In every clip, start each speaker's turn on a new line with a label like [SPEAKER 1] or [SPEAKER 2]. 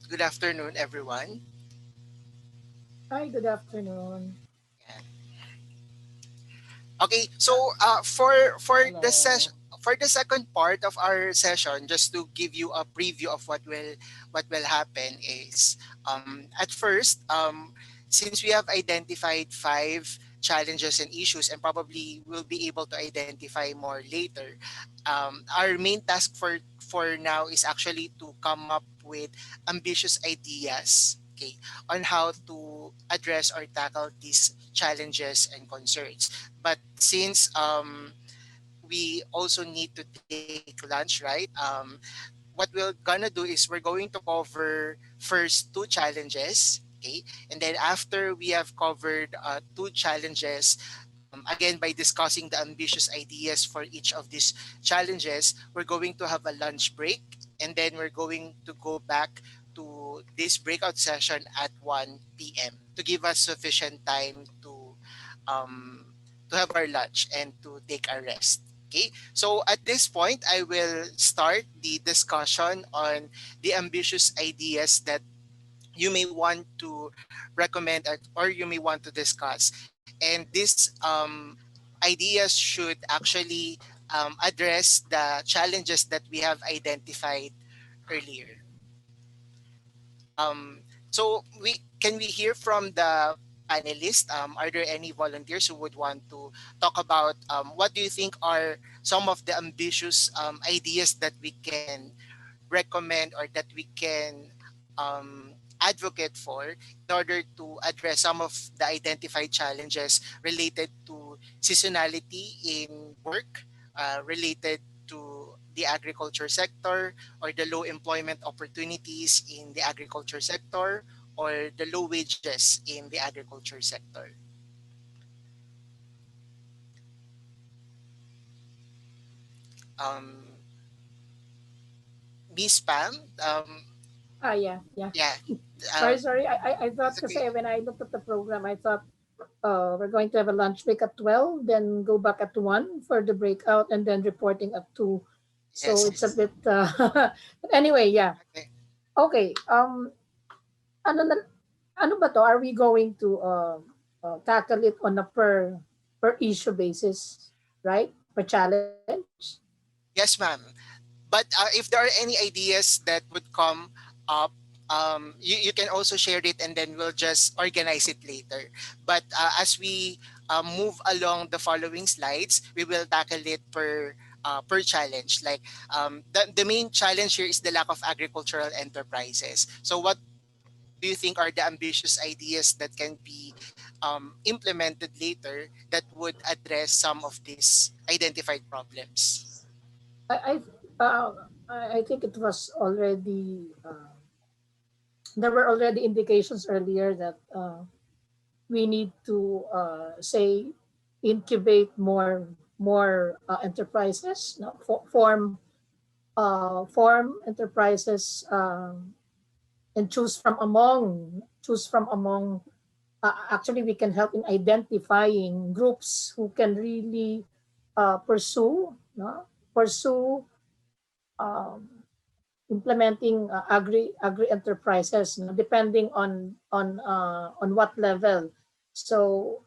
[SPEAKER 1] Good afternoon, everyone.
[SPEAKER 2] Hi, good afternoon.
[SPEAKER 1] Yeah. Okay, so for the
[SPEAKER 3] Hello.
[SPEAKER 1] session, for the second part of our session, just to give you a preview of what will happen is at first, since we have identified five challenges and issues, and probably will be able to identify more later, our main task for now is actually to come up with ambitious ideas, okay, on how to address or tackle these challenges and concerns. But since we also need to take lunch, right? What we're gonna do is we're going to cover first two challenges, okay, and then after we have covered two challenges, again by discussing the ambitious ideas for each of these challenges, we're going to have a lunch break, and then we're going to go back to this breakout session at 1 p.m. to give us sufficient time um, to have our lunch and to take a rest. Okay, so at this point, I will start the discussion on the ambitious ideas that you may want to recommend or you may want to discuss. And these ideas should actually address the challenges that we have identified earlier. So we can we hear from the panelists? Are there any volunteers who would want to talk about what do you think are some of the ambitious ideas that we can recommend or that we can advocate for in order to address some of the identified challenges related to seasonality in work, related to the agriculture sector, or the low employment opportunities in the agriculture sector, or the low wages in the agriculture sector. Um, Miss Pam,
[SPEAKER 2] Yeah, yeah.
[SPEAKER 1] yeah,
[SPEAKER 2] Sorry, sorry. I
[SPEAKER 1] it's
[SPEAKER 2] thought
[SPEAKER 1] okay.
[SPEAKER 2] kasi when I looked at the program, I thought we're going to have a lunch break at 12, then go back at 1 for the breakout, and then reporting at 2. So
[SPEAKER 1] Yes,
[SPEAKER 2] it's a
[SPEAKER 1] yes.
[SPEAKER 2] bit, but anyway, yeah.
[SPEAKER 1] Okay.
[SPEAKER 2] Okay. Ano, ano ba to? Are we going to tackle it on a per issue basis, right? Per challenge?
[SPEAKER 1] Yes, ma'am. But if there are any ideas that would come up, you can also share it and then we'll just organize it later. But as we move along the following slides, we will tackle it per challenge. Like the main challenge here is the lack of agricultural enterprises. So what do you think are the ambitious ideas that can be implemented later that would address some of these identified problems?
[SPEAKER 2] I I uh, I think it was already there were already indications earlier that we need to say incubate more enterprises, no? Form enterprises, and choose from among. Actually, we can help in identifying groups who can really pursue, no? Pursue um, implementing agri enterprises, no, depending on what level. So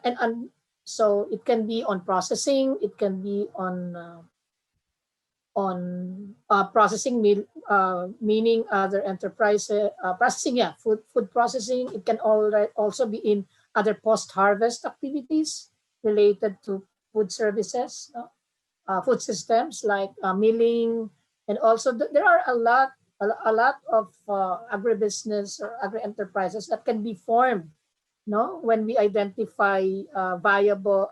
[SPEAKER 2] and so it can be on processing, it can be on processing meaning other enterprises, processing, yeah, food processing. It can also be in other post harvest activities related to food services, no? Food systems like milling, and also there are a lot of agribusiness or agri enterprises that can be formed, no, when we identify viable,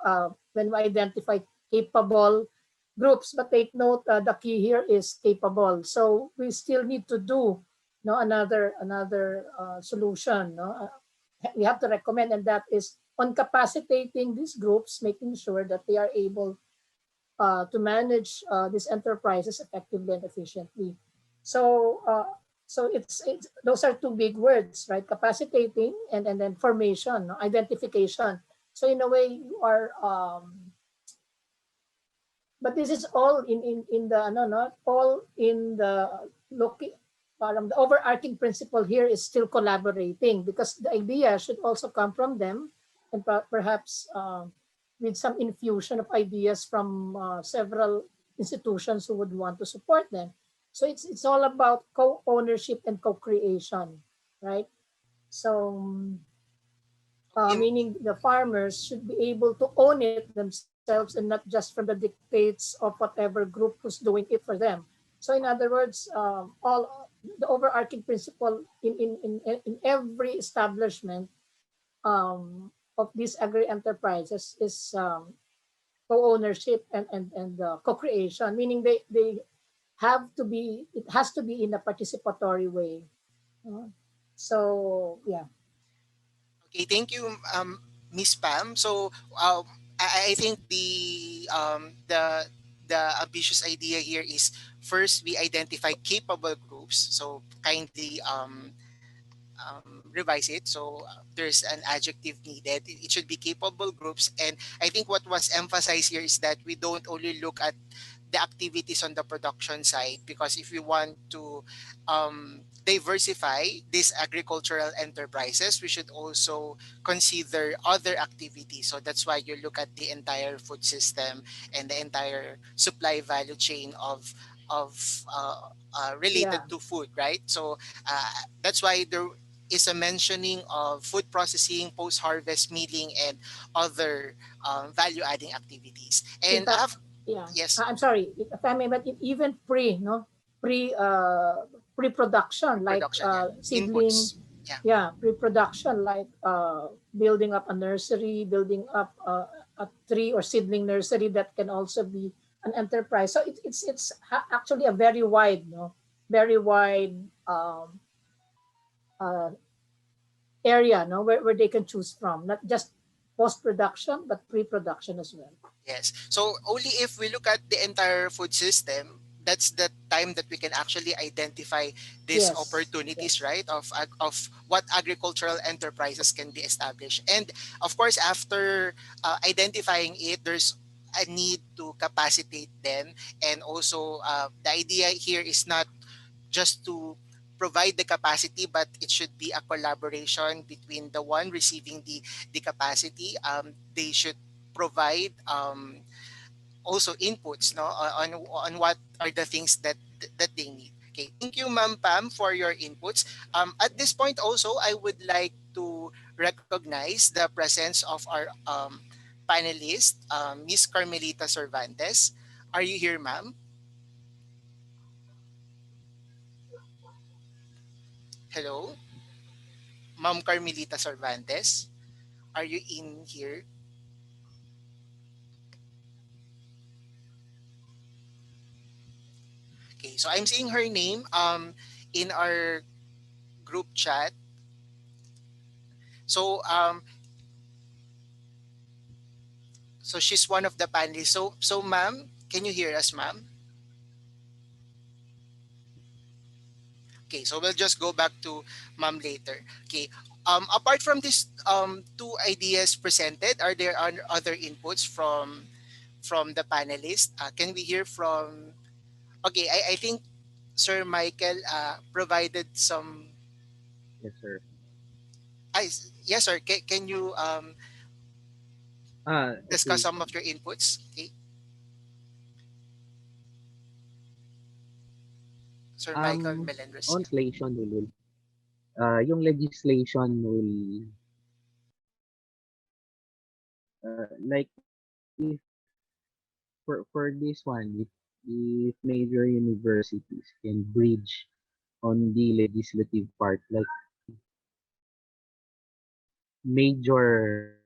[SPEAKER 2] when we identify capable groups. But take note, the key here is capable. So we still need to do, no, another solution, no. We have to recommend, and that is on capacitating these groups, making sure that they are able to manage these enterprises effectively and efficiently. So, it's those are two big words, right? Capacitating and then formation, no? Identification. So in a way, you are. But this is all in the no, not all in the looking. parang the overarching principle here is still collaborating, because the idea should also come from them, and perhaps with some infusion of ideas from several institutions who would want to support them. So it's all about co-ownership and co-creation, right? So
[SPEAKER 1] Okay.
[SPEAKER 2] meaning the farmers should be able to own it themselves and not just from the dictates of whatever group who's doing it for them. So in other words, all the overarching principle in every establishment of these agri enterprises is co-ownership and co-creation, meaning they have to be, it has to be in a participatory way. Uh, so yeah,
[SPEAKER 1] Okay, thank you, Miss Pam. So, I think the ambitious idea here is first we identify capable groups. So, kindly revise it. So, there's an adjective needed. It should be capable groups. And I think what was emphasized here is that we don't only look at the activities on the production side, because if we want to diversify these agricultural enterprises, we should also consider other activities. So that's why you look at the entire food system and the entire supply value chain of
[SPEAKER 2] yeah,
[SPEAKER 1] related to food, right? So that's why there is a mentioning of food processing, post-harvest milling, and other value-adding activities.
[SPEAKER 2] in
[SPEAKER 1] And I
[SPEAKER 2] fact,
[SPEAKER 1] have,
[SPEAKER 2] yeah.
[SPEAKER 1] yes,
[SPEAKER 2] I'm sorry, if I may, but even pre, no, pre, pre-production, like
[SPEAKER 1] production, yeah,
[SPEAKER 2] seedling,
[SPEAKER 1] inputs, yeah.
[SPEAKER 2] yeah, pre-production, like building up a nursery, building up a tree or seedling nursery that can also be an enterprise. So actually a very wide, no, very wide uh, area, no, where they can choose from, not just post-production, but pre-production as well.
[SPEAKER 1] Yes. So only if we look at the entire food system, that's the time that we can actually identify these
[SPEAKER 2] Yes,
[SPEAKER 1] opportunities,
[SPEAKER 2] yes.
[SPEAKER 1] right? Of what agricultural enterprises can be established. And of course, after identifying it, there's a need to capacitate them. And also, the idea here is not just to provide the capacity, but it should be a collaboration between the one receiving the capacity. They should provide also inputs, no, on what are the things that they need. Okay, thank you, Ma'am Pam, for your inputs. At this point also, I would like to recognize the presence of our panelist, Miss Carmelita Cervantes. Are you here, ma'am? Hello, Ma'am Carmelita Cervantes. Are you in here? Okay, so I'm seeing her name in our group chat. So so she's one of the panelists. So ma'am, can you hear us, ma'am? Okay, so we'll just go back to ma'am later. Okay. Apart from these two ideas presented, are there other inputs from the panelists? Can we hear from? Okay, I think Sir Michael provided some.
[SPEAKER 3] Yes, sir.
[SPEAKER 1] Yes, sir. Can you discuss
[SPEAKER 3] Okay.
[SPEAKER 1] some of your inputs? Okay, Sir Michael Melendres.
[SPEAKER 3] On
[SPEAKER 1] Yeah.
[SPEAKER 3] legislation yung legislation will like if for this one, if major universities can bridge on the legislative part, like major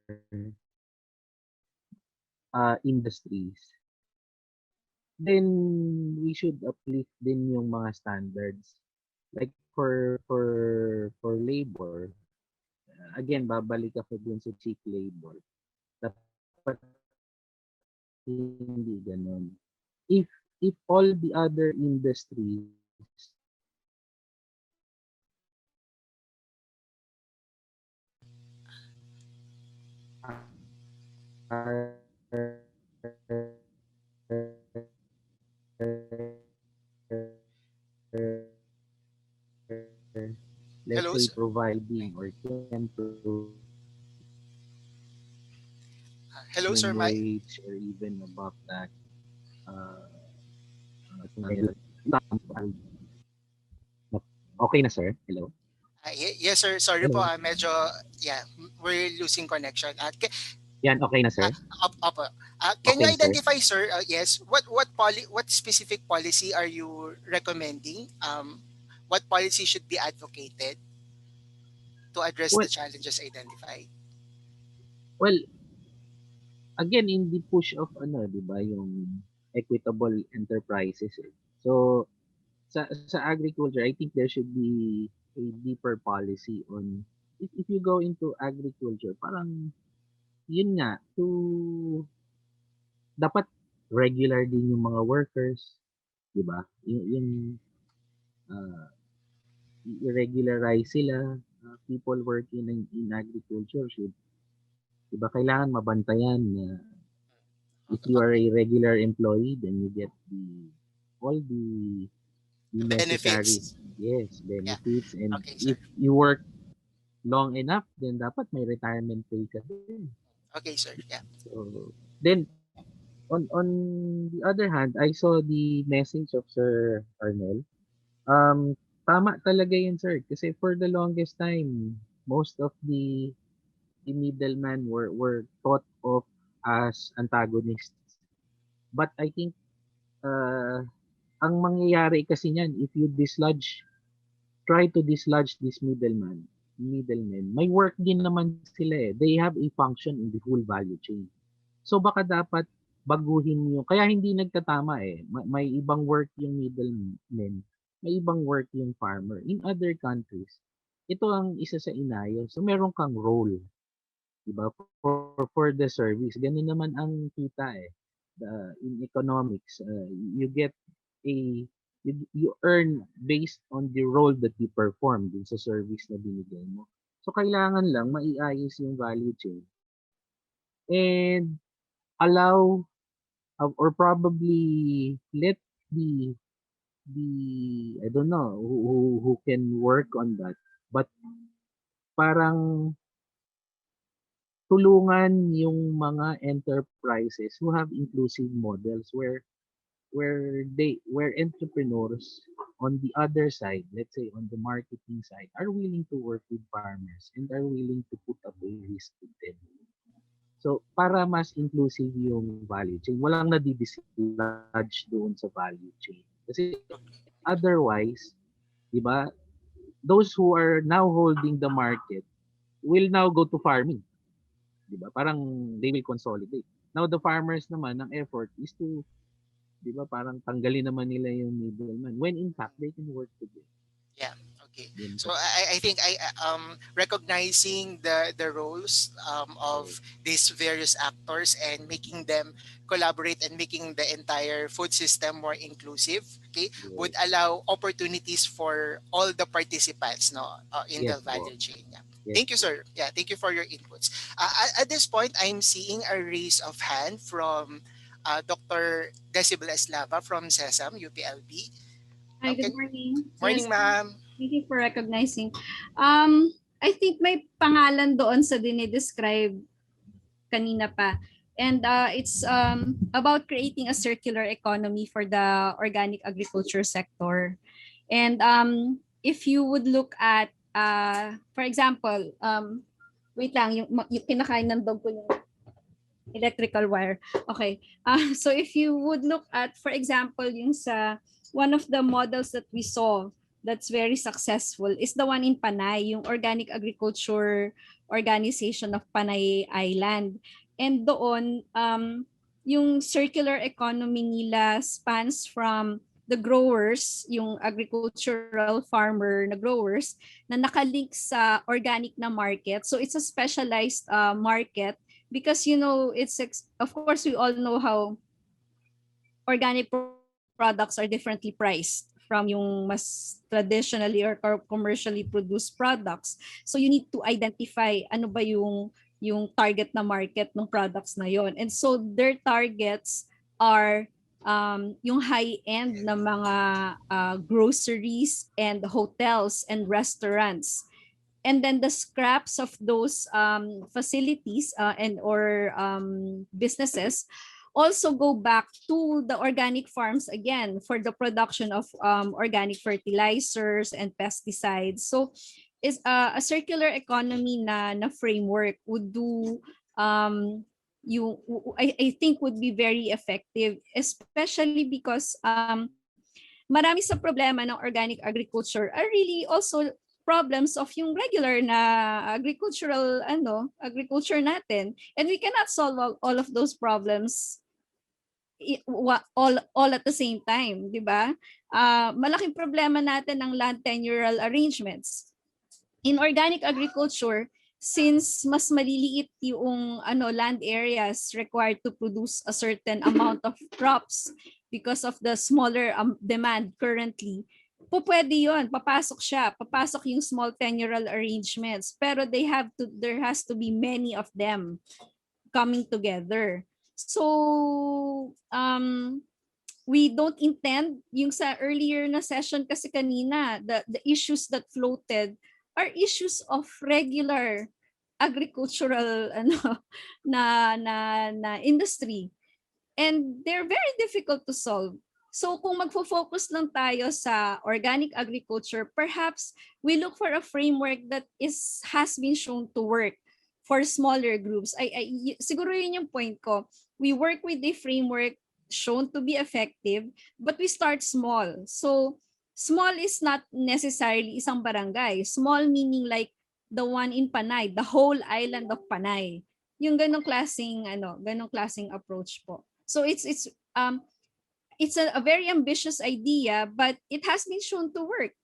[SPEAKER 3] industries, then we should uplift din yung mga standards. Like for labor, again, babalik ako dun sa cheap labor. Dapat hindi ganon. If if all the other industries are let's
[SPEAKER 1] Hello,
[SPEAKER 3] say,
[SPEAKER 1] sir.
[SPEAKER 3] providing or can provide
[SPEAKER 1] Hello, sir.
[SPEAKER 3] minimum wage or even above that, uh, okay na, sir? Hello?
[SPEAKER 1] Yes, sir. Sorry po.
[SPEAKER 3] Hello?
[SPEAKER 1] Medyo, yeah, we're losing connection.
[SPEAKER 3] Yan, okay na,
[SPEAKER 1] Uh,
[SPEAKER 3] sir?
[SPEAKER 1] up. Can you
[SPEAKER 3] Okay, sir.
[SPEAKER 1] identify, sir? Yes. What specific policy are you recommending? What policy should be advocated to address
[SPEAKER 3] Well,
[SPEAKER 1] the challenges identified?
[SPEAKER 3] well, again, in the push of ano, 'di ba, yung equitable enterprises. Eh. So, sa agriculture, I think there should be a deeper policy on if you go into agriculture, parang yun nga, dapat regular din yung mga workers, 'di ba? Yung uh, i-regularize sila, people working in agriculture should, 'di ba, kailangan mabantayan na if you are
[SPEAKER 1] Okay.
[SPEAKER 3] a regular employee, then you get all the necessary,
[SPEAKER 1] Benefits.
[SPEAKER 3] yes,
[SPEAKER 1] Yeah.
[SPEAKER 3] benefits. And
[SPEAKER 1] Okay, sir.
[SPEAKER 3] if you work long enough, then dapat may retirement pay ka din.
[SPEAKER 1] Okay, sir. Yeah.
[SPEAKER 3] So, then on the other hand, I saw the message of Sir Arnel. Tama talaga yun, sir. Kasi for the longest time, most of the middlemen were thought of as antagonists. But I think uh, ang mangyayari kasi niyan, if you try to dislodge this middlemen, may work din naman sila eh. They have a function in the full value chain. So baka dapat baguhin yung, kaya hindi nagtatama eh. May ibang work yung middlemen, may ibang work yung farmer. In other countries, ito ang isa sa inayo. So meron kang role, 'di ba? For the service. Ganun naman ang kita eh. In economics, you get you earn based on the role that you perform dun sa service na binigay mo. So kailangan lang maiayos yung value chain and allow or probably let the I don't know who can work on that, but parang tulungan yung mga enterprises who have inclusive models where entrepreneurs on the other side, let's say on the marketing side, are willing to work with farmers and are willing to put away risk with them. So, para mas inclusive yung value chain, walang nadidislodge doon sa value chain. Kasi otherwise, di ba, those who are now holding the market will now go to farming. Di ba? Parang they will consolidate. Now, the farmers naman, ang effort is to, di ba, parang tanggalin naman nila yung middleman. When in fact, they can work together.
[SPEAKER 1] Yeah. Okay.
[SPEAKER 3] Yun
[SPEAKER 1] So
[SPEAKER 3] po.
[SPEAKER 1] I think recognizing the roles of
[SPEAKER 3] Correct.
[SPEAKER 1] these various actors and making them collaborate and making the entire food system more inclusive, okay, would
[SPEAKER 3] Yes.
[SPEAKER 1] allow opportunities for all the participants, no, in the
[SPEAKER 3] Yes po.
[SPEAKER 1] value chain. Yeah.
[SPEAKER 3] Yes
[SPEAKER 1] Thank you,
[SPEAKER 3] po.
[SPEAKER 1] sir. Yeah, thank you for your inputs. At this point, I'm seeing a raise of hand from Dr. Decibel Eslava from CESAM, UPLB.
[SPEAKER 4] Hi, good
[SPEAKER 1] Can
[SPEAKER 4] morning.
[SPEAKER 1] Morning,
[SPEAKER 4] Yes,
[SPEAKER 1] ma'am.
[SPEAKER 4] thank you for recognizing. I think may pangalan doon sa dinidescribe kanina pa. And it's about creating a circular economy for the organic agriculture sector. And if you would look at, for example, wait lang, yung kinakain ng dog ko yung electrical wire. Okay. So if you would look at, for example, yung sa one of the models that we saw that's very successful is the one in Panay, yung Organic Agriculture Organization of Panay Island. And doon, yung circular economy nila spans from the growers, yung agricultural farmer na growers, na nakalink sa organic na market. So it's a specialized market because of course we all know how organic products are differently priced from yung mas traditionally or commercially produced products. So you need to identify ano ba yung target na market ng products na yon. And so their targets are yung high-end na mga groceries and hotels and restaurants. And then the scraps of those facilities and or businesses also go back to the organic farms again for the production of organic fertilizers and pesticides. So is a circular economy na framework would do you I think would be very effective, especially because marami sa problema ng organic agriculture are really also problems of yung regular na agriculture natin, and we cannot solve all of those problems all at the same time, di ba? Malaking problema natin ng land tenural arrangements. In organic agriculture, since mas maliliit yung land areas required to produce a certain amount of crops because of the smaller demand currently, pwede yun, papasok yung small tenural arrangements, pero there has to be many of them coming together. So we don't intend yung sa earlier na session kasi kanina, the issues that floated are issues of regular agricultural na industry, and they're very difficult to solve. So kung magfo-focus lang tayo sa organic agriculture, perhaps we look for a framework that has been shown to work for smaller groups. Siguro yun yung point ko. We work with a framework shown to be effective, but we start small. So small is not necessarily isang barangay. Small meaning like the one in Panay, the whole island of Panay. Yung ganong klaseng approach po. So it's a very ambitious idea, but it has been shown to work.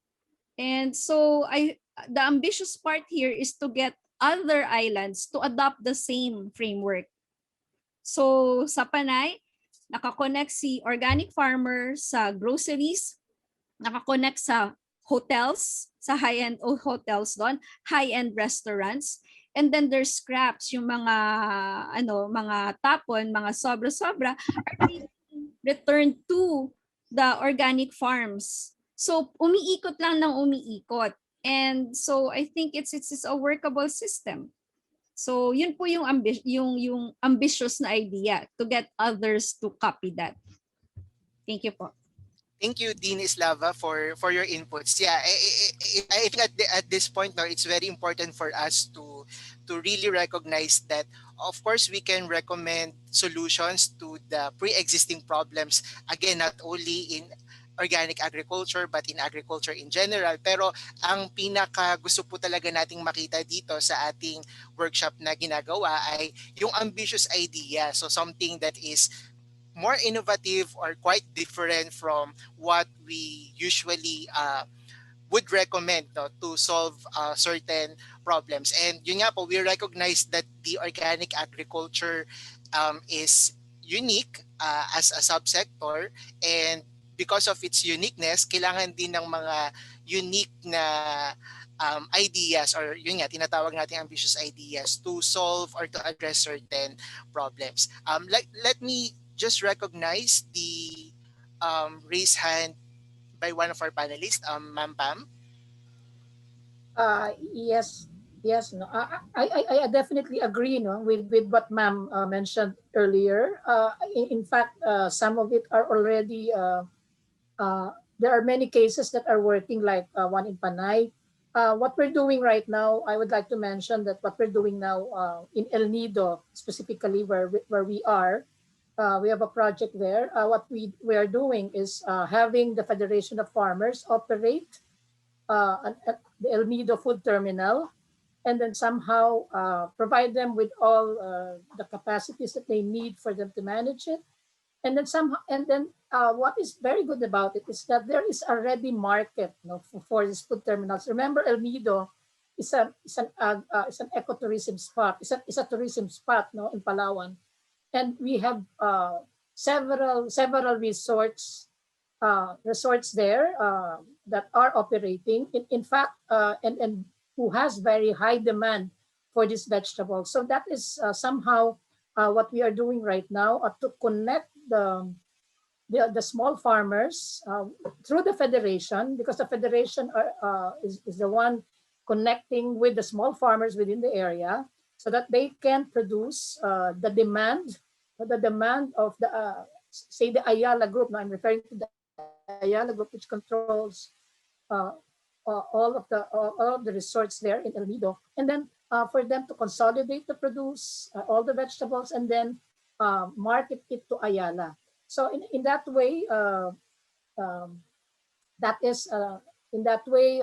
[SPEAKER 4] And so the ambitious part here is to get other islands to adopt the same framework. So sa Panay, nakakonect si organic farmer sa groceries, nakakonect sa hotels, sa high-end hotels doon, high-end restaurants, and then there's scraps, yung mga tapon, mga sobra-sobra are being returned to the organic farms. So umiikot lang ng umiikot. And so I think it's a workable system. So yun po yung ambitious na idea, to get others to copy that. Thank you po.
[SPEAKER 1] Thank you, Dean Islava, for your inputs. Yeah, I think at this point now, it's very important for us to really recognize that, of course, we can recommend solutions to the pre-existing problems. Again, not only in organic agriculture but in agriculture in general. Pero ang pinaka gusto po talaga nating makita dito sa ating workshop na ginagawa ay yung ambitious idea. So something that is more innovative or quite different from what we usually would recommend, no, to solve certain problems. And yun nga po, we recognize that the organic agriculture is unique as a subsector, and because of its uniqueness, kailangan din ng mga unique na ideas, or yun nga, tinatawag natin ambitious ideas to solve or to address certain problems. Let me just recognize the raised hand by one of our panelists, Ma'am Pam.
[SPEAKER 2] Yes, no. I definitely agree, no, with what Ma'am mentioned earlier. In fact, some of it are already. There are many cases that are working, like one in Panay. What we're doing right now, I would like to mention that what we're doing now in El Nido, specifically where we are, we have a project there. What we are doing is having the Federation of Farmers operate the El Nido Food Terminal, and then somehow provide them with all the capacities that they need for them to manage it. And then what is very good about it is that there is a ready market, you know, for these food terminals. Remember, El Nido is an ecotourism spot. It's a tourism spot, no, in Palawan, and we have several resorts there that are operating. In fact, and who has very high demand for this vegetable. So that is somehow what we are doing right now, to connect the the small farmers through the federation, because the federation is the one connecting with the small farmers within the area, so that they can produce the demand of the say the Ayala group. Now I'm referring to the Ayala group, which controls uh, all of the resorts there in El Nido, and then for them to consolidate the produce, all the vegetables, and then market it to Ayala. So in that way, um, that is in that way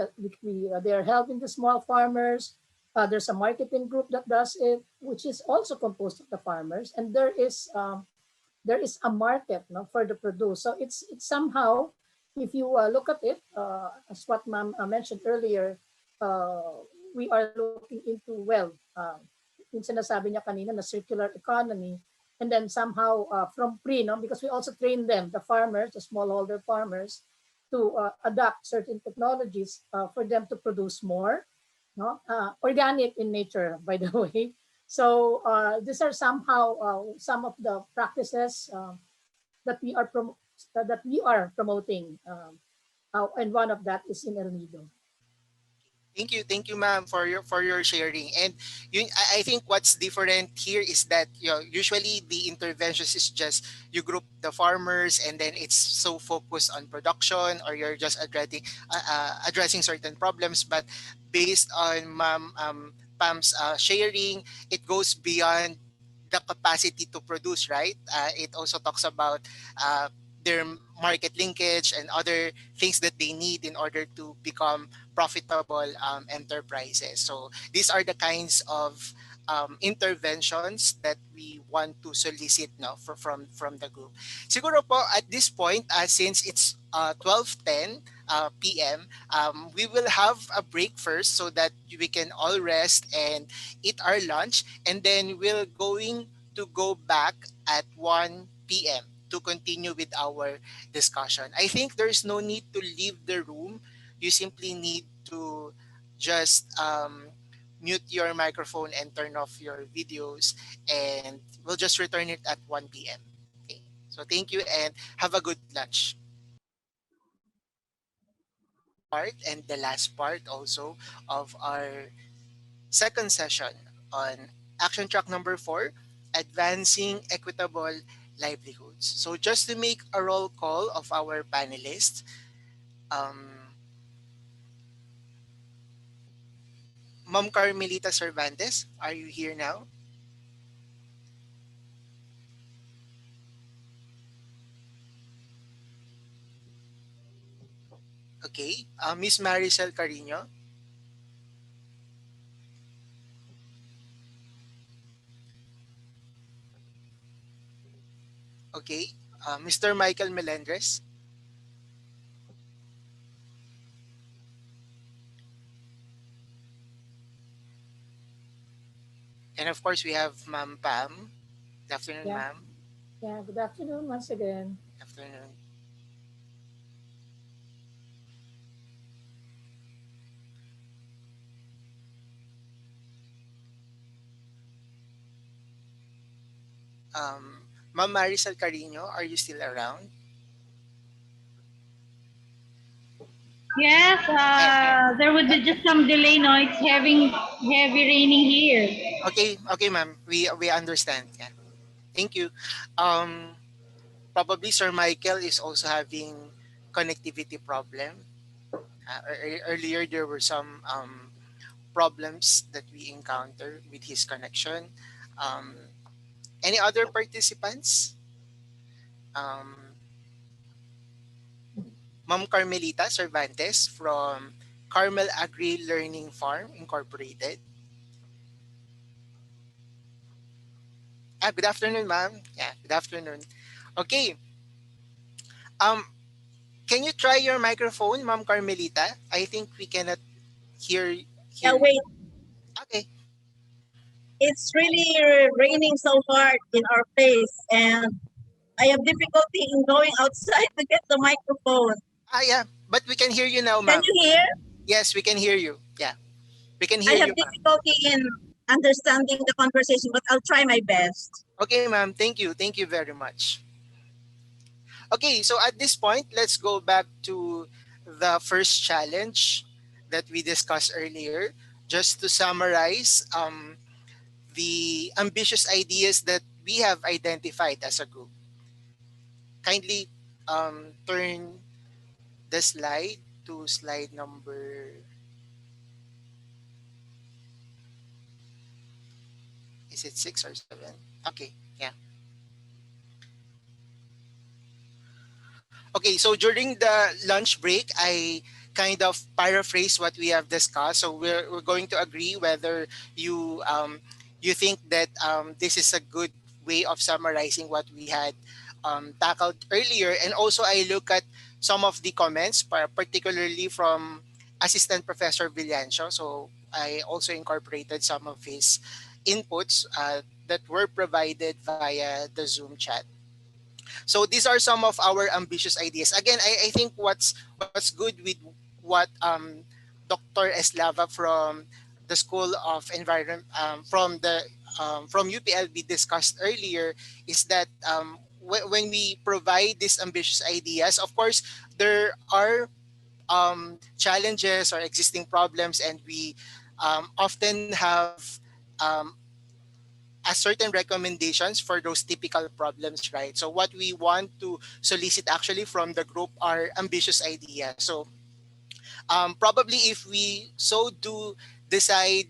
[SPEAKER 2] they are helping the small farmers. There's a marketing group that does it, which is also composed of the farmers, and there is a market, no, for the produce. So it's somehow, if you look at it, as what Ma'am mentioned earlier, we are looking into, well, yung sinasabi niya kanina na circular economy, and then somehow from pre, no, because we also train them, the farmers, the smallholder farmers, to adapt certain technologies for them to produce more, no, organic in nature, by the way. So these are somehow some of the practices that we are promoting, and one of that is in El Nido.
[SPEAKER 1] Thank you, ma'am, for your sharing. And I think what's different here is that, usually the interventions is just you group the farmers, and then it's so focused on production, or you're just addressing certain problems. But based on Ma'am Pam's sharing, it goes beyond the capacity to produce, right? It also talks about uh, their market linkage and other things that they need in order to become profitable enterprises. So these are the kinds of interventions that we want to solicit now from the group. Siguro po at this point, since it's 12:10 p.m., we will have a break first so that we can all rest and eat our lunch, and then we're going to go back at 1 p.m. to continue with our discussion. I think there's no need to leave the room. You simply need to just mute your microphone and turn off your videos, and we'll just return it at 1 p.m. Okay. So thank you and have a good lunch. Part and the last part also of our second session on action track number 4, advancing equitable livelihoods. So just to make a roll call of our panelists, um, Mom Carmelita Cervantes, are you here now? Okay. Miss Maricel Carino. Okay. Mr. Michael Melendres. And of course, we have Ma'am Pam. Good afternoon,
[SPEAKER 2] Yeah,
[SPEAKER 1] ma'am.
[SPEAKER 2] yeah. Good afternoon once again.
[SPEAKER 1] Afternoon. Ma'am Maricel Carino, are you still around?
[SPEAKER 5] Yes,
[SPEAKER 1] Ah, yeah.
[SPEAKER 5] there would be just some delay. No, it's having heavy raining here.
[SPEAKER 1] Okay, ma'am. We understand. Yeah. Thank you. Um, Probably Sir Michael is also having connectivity problem. Earlier, there were some problems that we encountered with his connection. Um, any other participants? Um, Ma'am Carmelita Cervantes from Carmel Agri Learning Farm Incorporated. Good afternoon, ma'am. Yeah, good afternoon. Okay. Um, can you try your microphone, Ma'am Carmelita? I think we cannot hear
[SPEAKER 6] Yeah,
[SPEAKER 1] hear you.
[SPEAKER 6] wait.
[SPEAKER 1] Okay.
[SPEAKER 6] It's really raining so hard in our place, and I have difficulty in going outside to get the microphone.
[SPEAKER 1] Yeah, but we can hear you now,
[SPEAKER 6] Can
[SPEAKER 1] ma'am.
[SPEAKER 6] you hear?
[SPEAKER 1] Yes, we can hear you. Yeah, we can
[SPEAKER 6] I
[SPEAKER 1] hear
[SPEAKER 6] have
[SPEAKER 1] you, ma'am.
[SPEAKER 6] difficulty in understanding the conversation, but I'll try my best.
[SPEAKER 1] Okay, ma'am. Thank you. Thank you very much. Okay, so at this point, let's go back to the first challenge that we discussed earlier. Just to summarize, the ambitious ideas that we have identified as a group. Kindly turn the slide to slide number, is it 6 or 7? Okay, yeah. Okay, so during the lunch break, I kind of paraphrase what we have discussed. So we're going to agree whether you think that this is a good way of summarizing what we had tackled earlier. And also, I look at some of the comments, particularly from Assistant Professor Villancio. So I also incorporated some of his inputs that were provided via the Zoom chat. So these are some of our ambitious ideas. Again, I think what's good with what Dr. Eslava from the School of Environment from UPLB discussed earlier is that when we provide these ambitious ideas, of course there are challenges or existing problems, and we often have um, a certain recommendations for those typical problems, right? So what we want to solicit actually from the group are ambitious ideas. So probably if we so do decide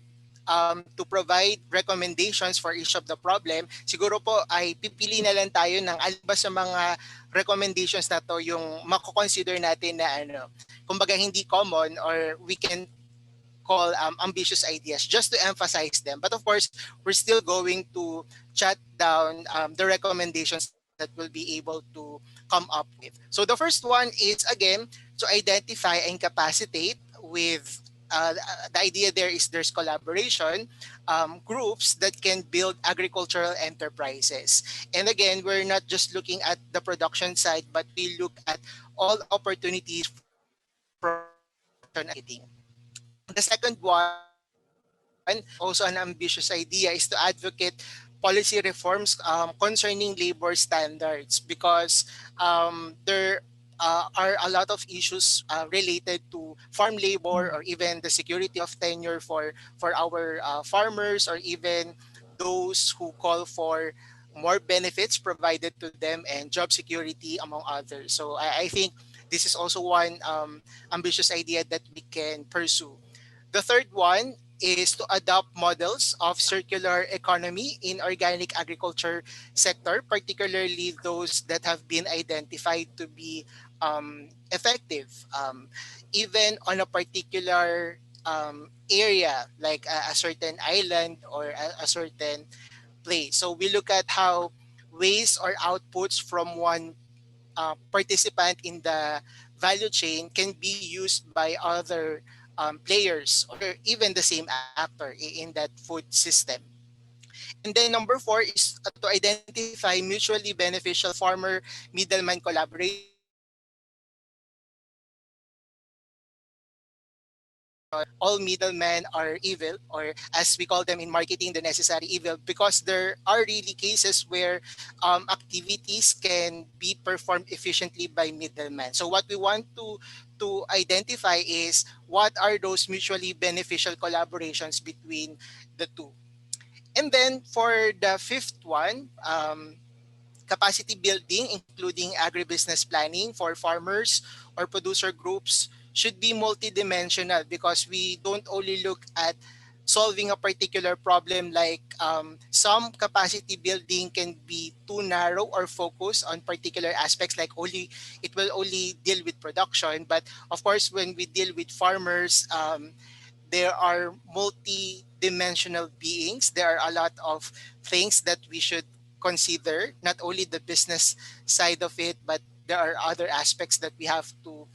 [SPEAKER 1] to provide recommendations for each of the problem, siguro po ay pipili na lang tayo ng alin ba sa mga recommendations na to yung mako-consider natin na ano, kumbaga hindi common, or we can call ambitious ideas just to emphasize them. But of course, we're still going to chat down the recommendations that we'll be able to come up with. So the first one is, again, to identify and capacitate with the idea there is there's collaboration, groups that can build agricultural enterprises. And again, we're not just looking at the production side, but we look at all opportunities from production and marketing. The second one, also an ambitious idea, is to advocate policy reforms concerning labor standards, because there are a lot of issues related to farm labor, or even the security of tenure for our farmers, or even those who call for more benefits provided to them and job security, among others. So I think this is also one ambitious idea that we can pursue. The third one is to adopt models of circular economy in organic agriculture sector, particularly those that have been identified to be effective, even on a particular area, like a certain island or a certain place. So we look at how waste or outputs from one participant in the value chain can be used by other players, or even the same actor in that food system. And then number four is to identify mutually beneficial farmer middleman collaboration. Again, we not all middlemen are evil, or as we call them in marketing, the necessary evil, because there are really cases where activities can be performed efficiently by middlemen. So what we want to identify is what are those mutually beneficial collaborations between the two. And then for the fifth one, capacity building, including agribusiness planning for farmers or producer groups, should be multidimensional, because we don't only look at solving a particular problem, like some capacity building can be too narrow or focused on particular aspects, like only it will only deal with production. But of course, when we deal with farmers, there are multi-dimensional beings. There are a lot of things that we should consider, not only the business side of it, but there are other aspects that we have to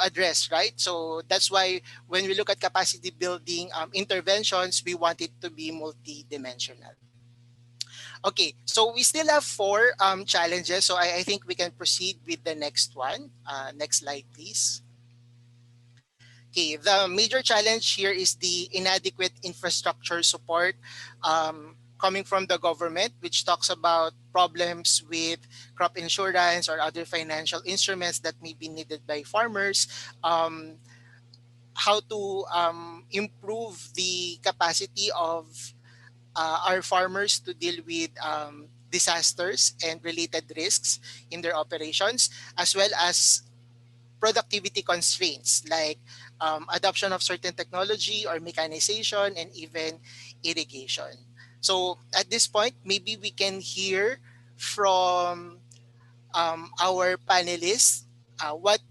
[SPEAKER 1] address, right? So that's why when we look at capacity building interventions, we want it to be multi-dimensional. Okay, so we still have four challenges. So I think we can proceed with the next one. Next slide, please. Okay, the major challenge here is the inadequate infrastructure support, coming from the government, which talks about problems with crop insurance or other financial instruments that may be needed by farmers, how to improve the capacity of our farmers to deal with disasters and related risks in their operations, as well as productivity constraints like adoption of certain technology or mechanization and even irrigation. So at this point, maybe we can hear from our panelists. What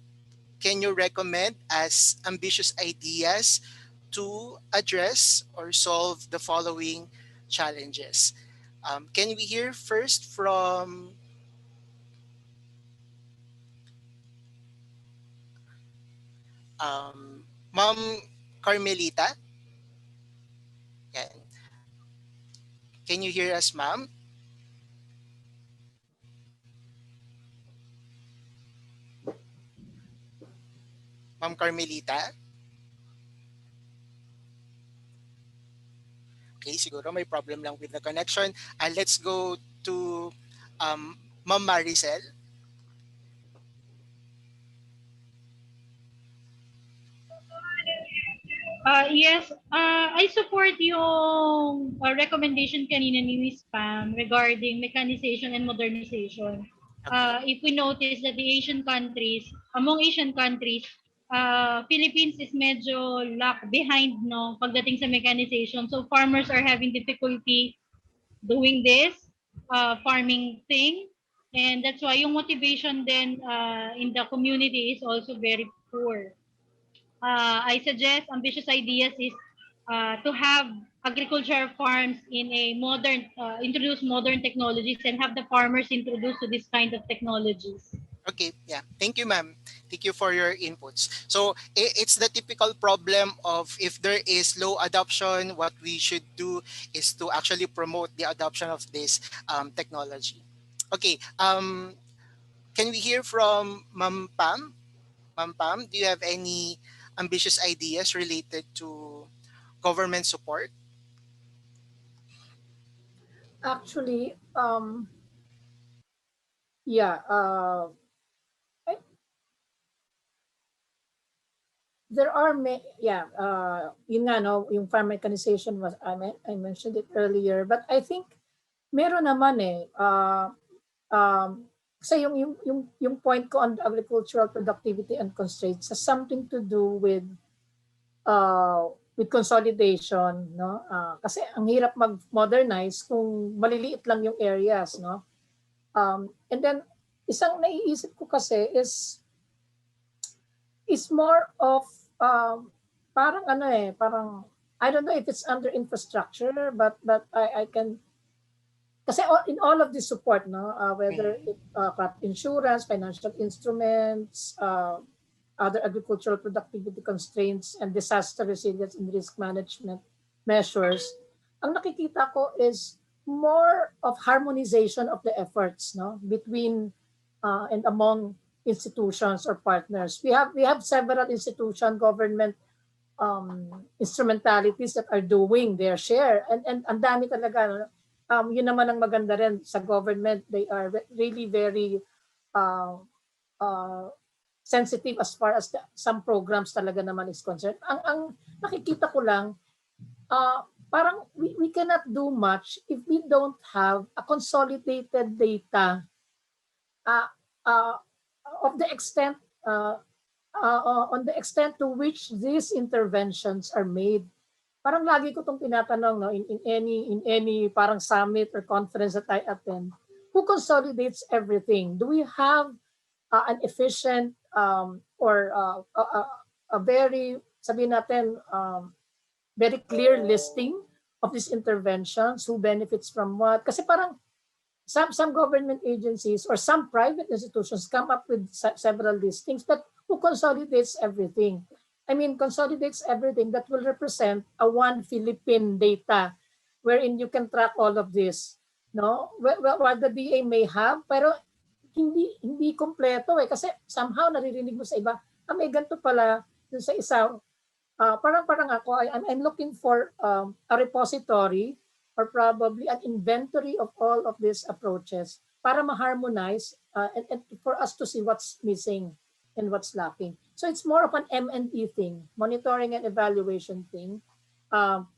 [SPEAKER 1] can you recommend as ambitious ideas to address or solve the following challenges? Can we hear first from Ma'am Carmelita? Yan. Can you hear us, ma'am? Ma'am Carmelita? Okay, siguro may problem lang with the connection. Let's go to Ma'am Maricel.
[SPEAKER 5] Yes, I support yung recommendation kanina ni Miss Pam regarding mechanization and modernization.
[SPEAKER 1] Okay.
[SPEAKER 5] If we notice that the Asian countries, among Asian countries, Philippines is medyo lag behind no pagdating sa mechanization. So farmers are having difficulty doing this farming thing, and that's why yung motivation then in the community is also very poor. I suggest ambitious ideas is to have agricultural farms in a modern, introduce modern technologies and have the farmers introduced to this kind of technologies.
[SPEAKER 1] Okay, yeah. Thank you, ma'am. Thank you for your inputs. So it's the typical problem of if there is low adoption, what we should do is to actually promote the adoption of this technology. Okay, can we hear from Ma'am Pam? Ma'am Pam, do you have any ambitious ideas related to government support?
[SPEAKER 2] Actually, yeah, I, there are yeah, yun nga no, yung farm mechanization was I mentioned it earlier, but I think meron naman kasi yung point ko on agricultural productivity and constraints has something to do with consolidation, no? Kasi ang hirap mag-modernize kung maliliit lang yung areas, no? And then isang naiisip ko kasi is more of parang parang I don't know if it's under infrastructure, but I can kasi in all of this support, no, whether it crop insurance, financial instruments, other agricultural productivity constraints, and disaster resilience and risk management measures, ang nakikita ko is more of harmonization of the efforts, no, between and among institutions or partners. We have several institution, government instrumentalities that are doing their share, and ang dami talaga. Yun naman ang maganda rin sa government. They are really very uh, uh, sensitive as far as some programs talaga naman is concerned. Ang nakikita ko lang, parang we cannot do much if we don't have a consolidated data of the extent on the extent to which these interventions are made. Parang lagi ko itong tinatanong, no, in any parang summit or conference that I attend, who consolidates everything? Do we have an efficient or a very, sabihin natin, very clear listing of these interventions, who benefits from what? Kasi parang some government agencies or some private institutions come up with several listings, but who consolidates everything? I mean, consolidates everything that will represent a one Philippine data wherein you can track all of this. No? What the DA may have, pero hindi kompleto kasi somehow naririnig mo sa iba, may ganito pala dun sa isa. Parang ako, I'm looking for a repository or probably an inventory of all of these approaches para ma-harmonize and for us to see what's missing and what's lacking. So it's more of an M&E thing, monitoring and evaluation thing, um,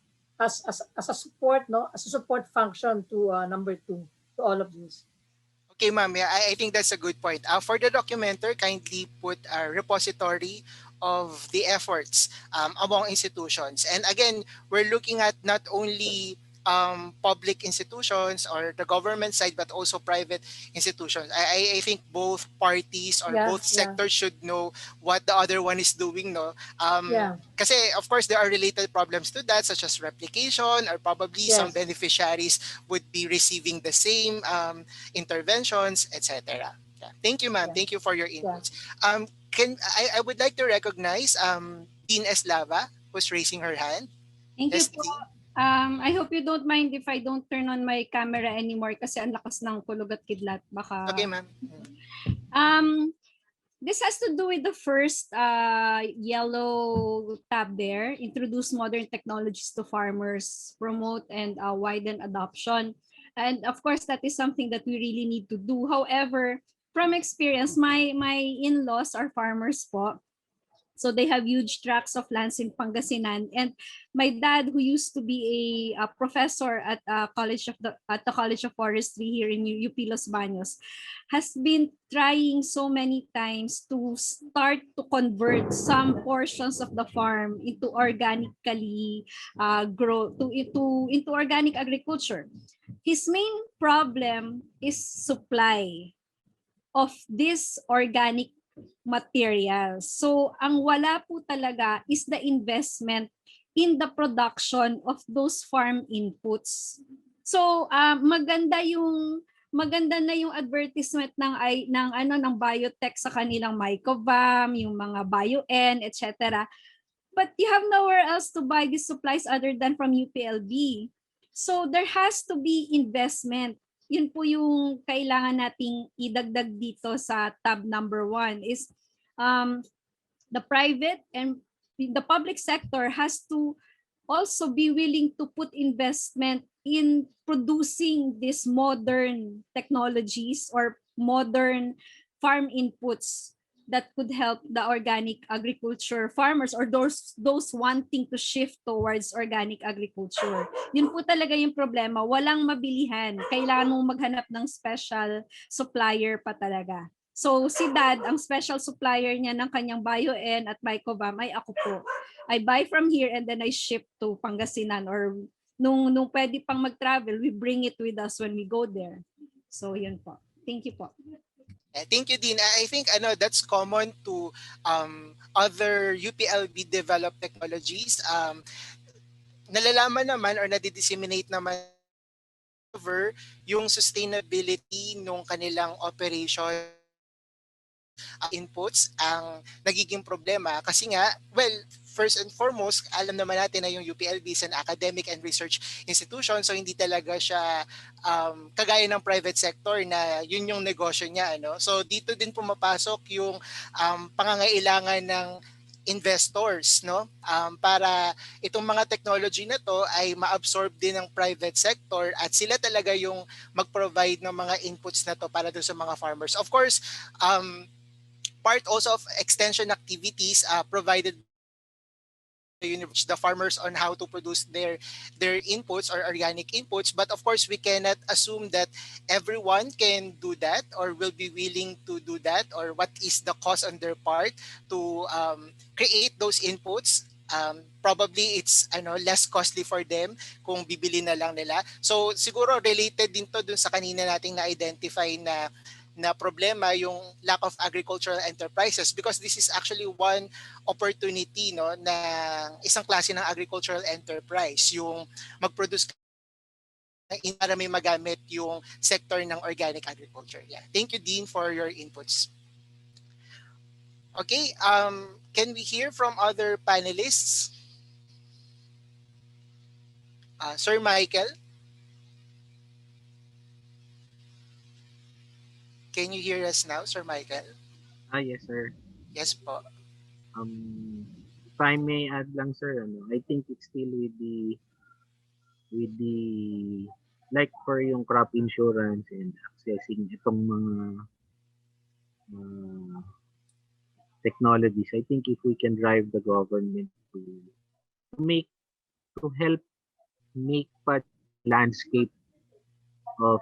[SPEAKER 2] as a support, no, as a support function to number two to all of this.
[SPEAKER 1] Okay, ma'am. Yeah, I think that's a good point. For the documenter, kindly put a repository of the efforts among institutions. And again, we're looking at not only public institutions or the government side, but also private institutions. I think both parties or
[SPEAKER 2] Yeah,
[SPEAKER 1] both
[SPEAKER 2] yeah,
[SPEAKER 1] sectors should know what the other one is doing, no?
[SPEAKER 2] yeah,
[SPEAKER 1] Kasi of course there are related problems to that, such as replication, or probably some
[SPEAKER 2] yes,
[SPEAKER 1] beneficiaries would be receiving the same interventions, etc. Yeah. Thank you, ma'am.
[SPEAKER 2] yeah,
[SPEAKER 1] Thank you for your
[SPEAKER 2] yeah.
[SPEAKER 1] inputs. I would like to recognize Dean Eslava, who's raising her hand.
[SPEAKER 4] Thank you
[SPEAKER 1] Yes,
[SPEAKER 4] po.
[SPEAKER 1] Dean.
[SPEAKER 4] I hope you don't mind if I don't turn on my camera anymore kasi ang lakas ng kulog at kidlat.
[SPEAKER 1] Okay,
[SPEAKER 4] Baka...
[SPEAKER 1] ma'am.
[SPEAKER 4] Um, this has to do with the first yellow tab there, introduce modern technologies to farmers, promote and widen adoption. And of course, that is something that we really need to do. However, from experience, my in-laws are farmers po. So they have huge tracts of lands in Pangasinan. And my dad, who used to be a professor at the College of Forestry here in UP Los Baños, has been trying so many times to start to convert some portions of the farm into organically grow to into organic agriculture. His main problem is supply of this organic materials. So ang wala po talaga is the investment in the production of those farm inputs. So maganda na yung advertisement ng biotech sa kanilang mycovam, yung mga BioN, etc. But you have nowhere else to buy these supplies other than from UPLB. So there has to be investment. Yun po yung kailangan nating idagdag dito sa tab number 1 is um, the private and the public sector has to also be willing to put investment in producing these modern technologies or modern farm inputs that could help the organic agriculture farmers or those wanting to shift towards organic agriculture. Yun po talaga yung problema. Walang mabilihan. Kailangan mong maghanap ng special supplier pa talaga. So si Dad, ang special supplier niya ng kanyang BioN at Mycovam ay ako po. I buy from here and then I ship to Pangasinan or nung pwede pang mag-travel, we bring it with us when we go there. So yun po. Thank you po.
[SPEAKER 1] Thank you, Dean. I think that's common to other UPLB developed technologies. Nalalaman naman or nadi-disseminate naman over yung sustainability ng kanilang operation inputs ang nagiging problema kasi nga, well, first and foremost, alam naman natin na yung UPLB is an academic and research institution, so hindi talaga siya kagaya ng private sector na yun yung negosyo niya. So dito din pumapasok yung pangangailangan ng investors, no, para itong mga technology na to ay ma-absorb din ng private sector at sila talaga yung mag-provide ng mga inputs na to para doon sa mga farmers. Of course, part also of extension activities provided the farmers on how to produce their inputs or organic inputs, but of course we cannot assume that everyone can do that or will be willing to do that, or what is the cost on their part to create those inputs. Probably it's less costly for them kung bibili na lang nila. So siguro related din to dun sa kanina nating na-identify na problema yung lack of agricultural enterprises, because this is actually one opportunity, no, na isang klase ng agricultural enterprise yung mag-produce para may magamit yung sector ng organic agriculture. Yeah. Thank you, Dean, for your inputs. Okay, can we hear from other panelists? Sir Michael? Can you hear us now, Sir Michael?
[SPEAKER 3] Yes, sir.
[SPEAKER 1] Yes po.
[SPEAKER 3] If I may add lang, sir, I think it's still with the with the like for yung crop insurance and accessing itong mga uh, technologies. I think if we can drive the government to make to help make pa the landscape of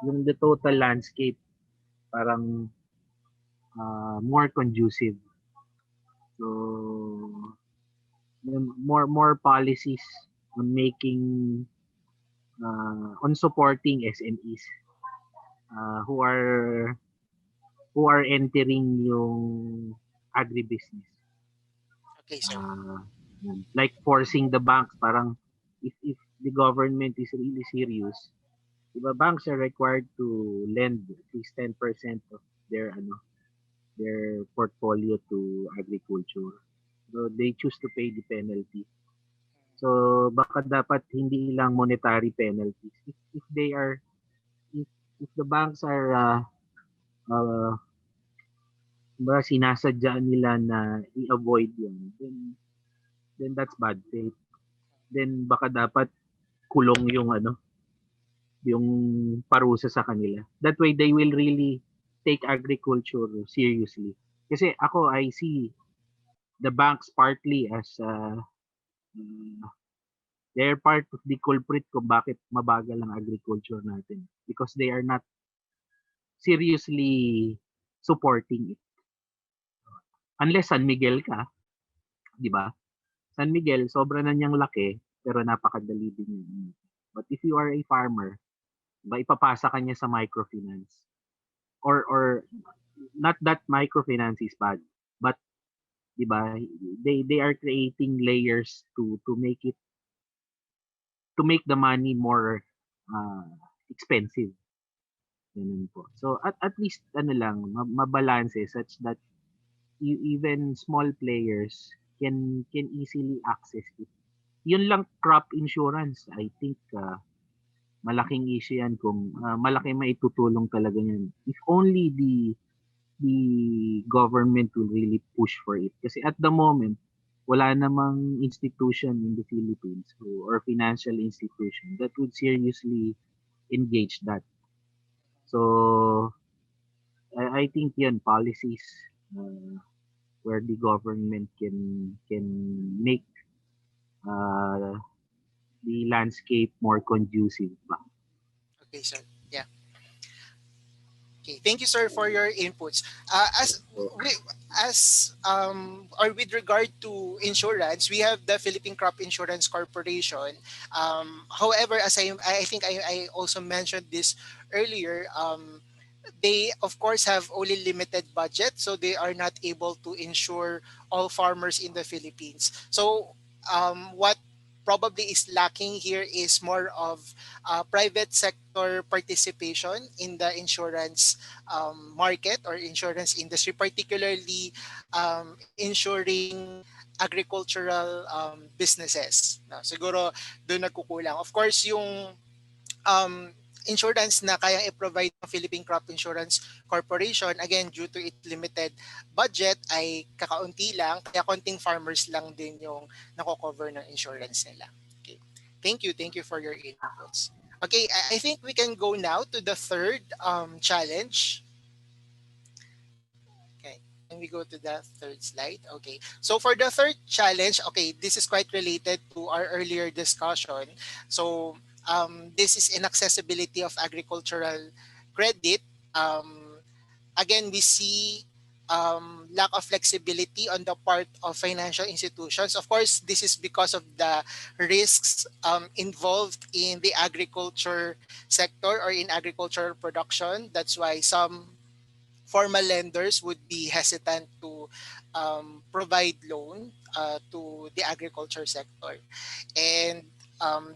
[SPEAKER 3] yung the total landscape parang more conducive. So yung more policies on making on supporting SMEs who are entering yung agribusiness.
[SPEAKER 1] Okay, sir.
[SPEAKER 3] Like forcing the banks parang if the government is really serious, diba banks are required to lend at least 10% of their portfolio to agriculture. So they choose to pay the penalty. So baka dapat hindi lang monetary penalties. If they are if the banks are uh, sinasadya nila na i-avoid yun, then that's bad faith. Then baka dapat kulong yung parusa sa kanila. That way they will really take agriculture seriously. Kasi ako I see the banks partly as they're part of the culprit kung bakit mabagal ang agriculture natin because they are not seriously supporting it. Unless San Miguel ka, di ba? San Miguel, sobra na niyang laki, pero napakadali din yun. But if you are a farmer, ba ipapasa ka niya sa microfinance. Or not that microfinance is bad, but di ba, they are creating layers to make the money more uh, expensive. Ganun po. So at least ano lang, mabalance such that even small players can easily access it. Yun lang crop insurance. I think malaking issue yan kung malaki maitutulong talaga yan. If only the government will really push for it. Kasi at the moment, wala namang institution in the Philippines or financial institution that would seriously engage that. So I think yan policies where the government can make uh, the landscape more conducive ba.
[SPEAKER 1] Okay, sir. Yeah. Okay, thank you, sir, for your inputs. As
[SPEAKER 3] So,
[SPEAKER 1] we, as or with regard to insurance, we have the Philippine Crop Insurance Corporation. However, as I think I also mentioned this earlier. They of course have only limited budget, so they are not able to insure all farmers in the Philippines. So what probably is lacking here is more of private sector participation in the insurance market or insurance industry, particularly insuring agricultural businesses. No, siguro doon nagkukulang. Of course, yung insurance na kayang i-provide ng Philippine Crop Insurance Corporation, again, due to its limited budget, ay kakaunti lang, kaya konting farmers lang din yung nako-cover ng insurance nila. Okay. Thank you for your inputs. Okay, I think we can go now to the third challenge. Okay, can we go to the third slide? Okay, so for the third challenge, okay, this is quite related to our earlier discussion. So this is inaccessibility of agricultural credit. Again, we see lack of flexibility on the part of financial institutions. Of course, this is because of the risks involved in the agriculture sector or in agricultural production. That's why some formal lenders would be hesitant to provide loan to the agriculture sector. And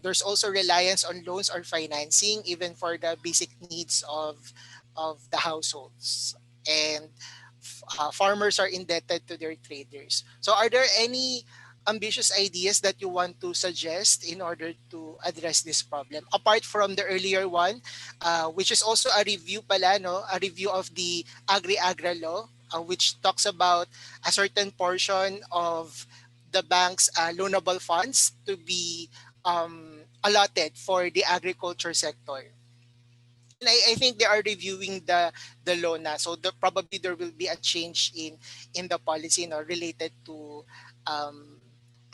[SPEAKER 1] there's also reliance on loans or financing even for the basic needs of the households. And farmers are indebted to their traders. So are there any ambitious ideas that you want to suggest in order to address this problem apart from the earlier one, which is also a review pala, no, a review of the agri-agra law, which talks about a certain portion of the bank's loanable funds to be allotted for the agriculture sector. And I think they are reviewing the law na. So probably there will be a change in the policy, related to um,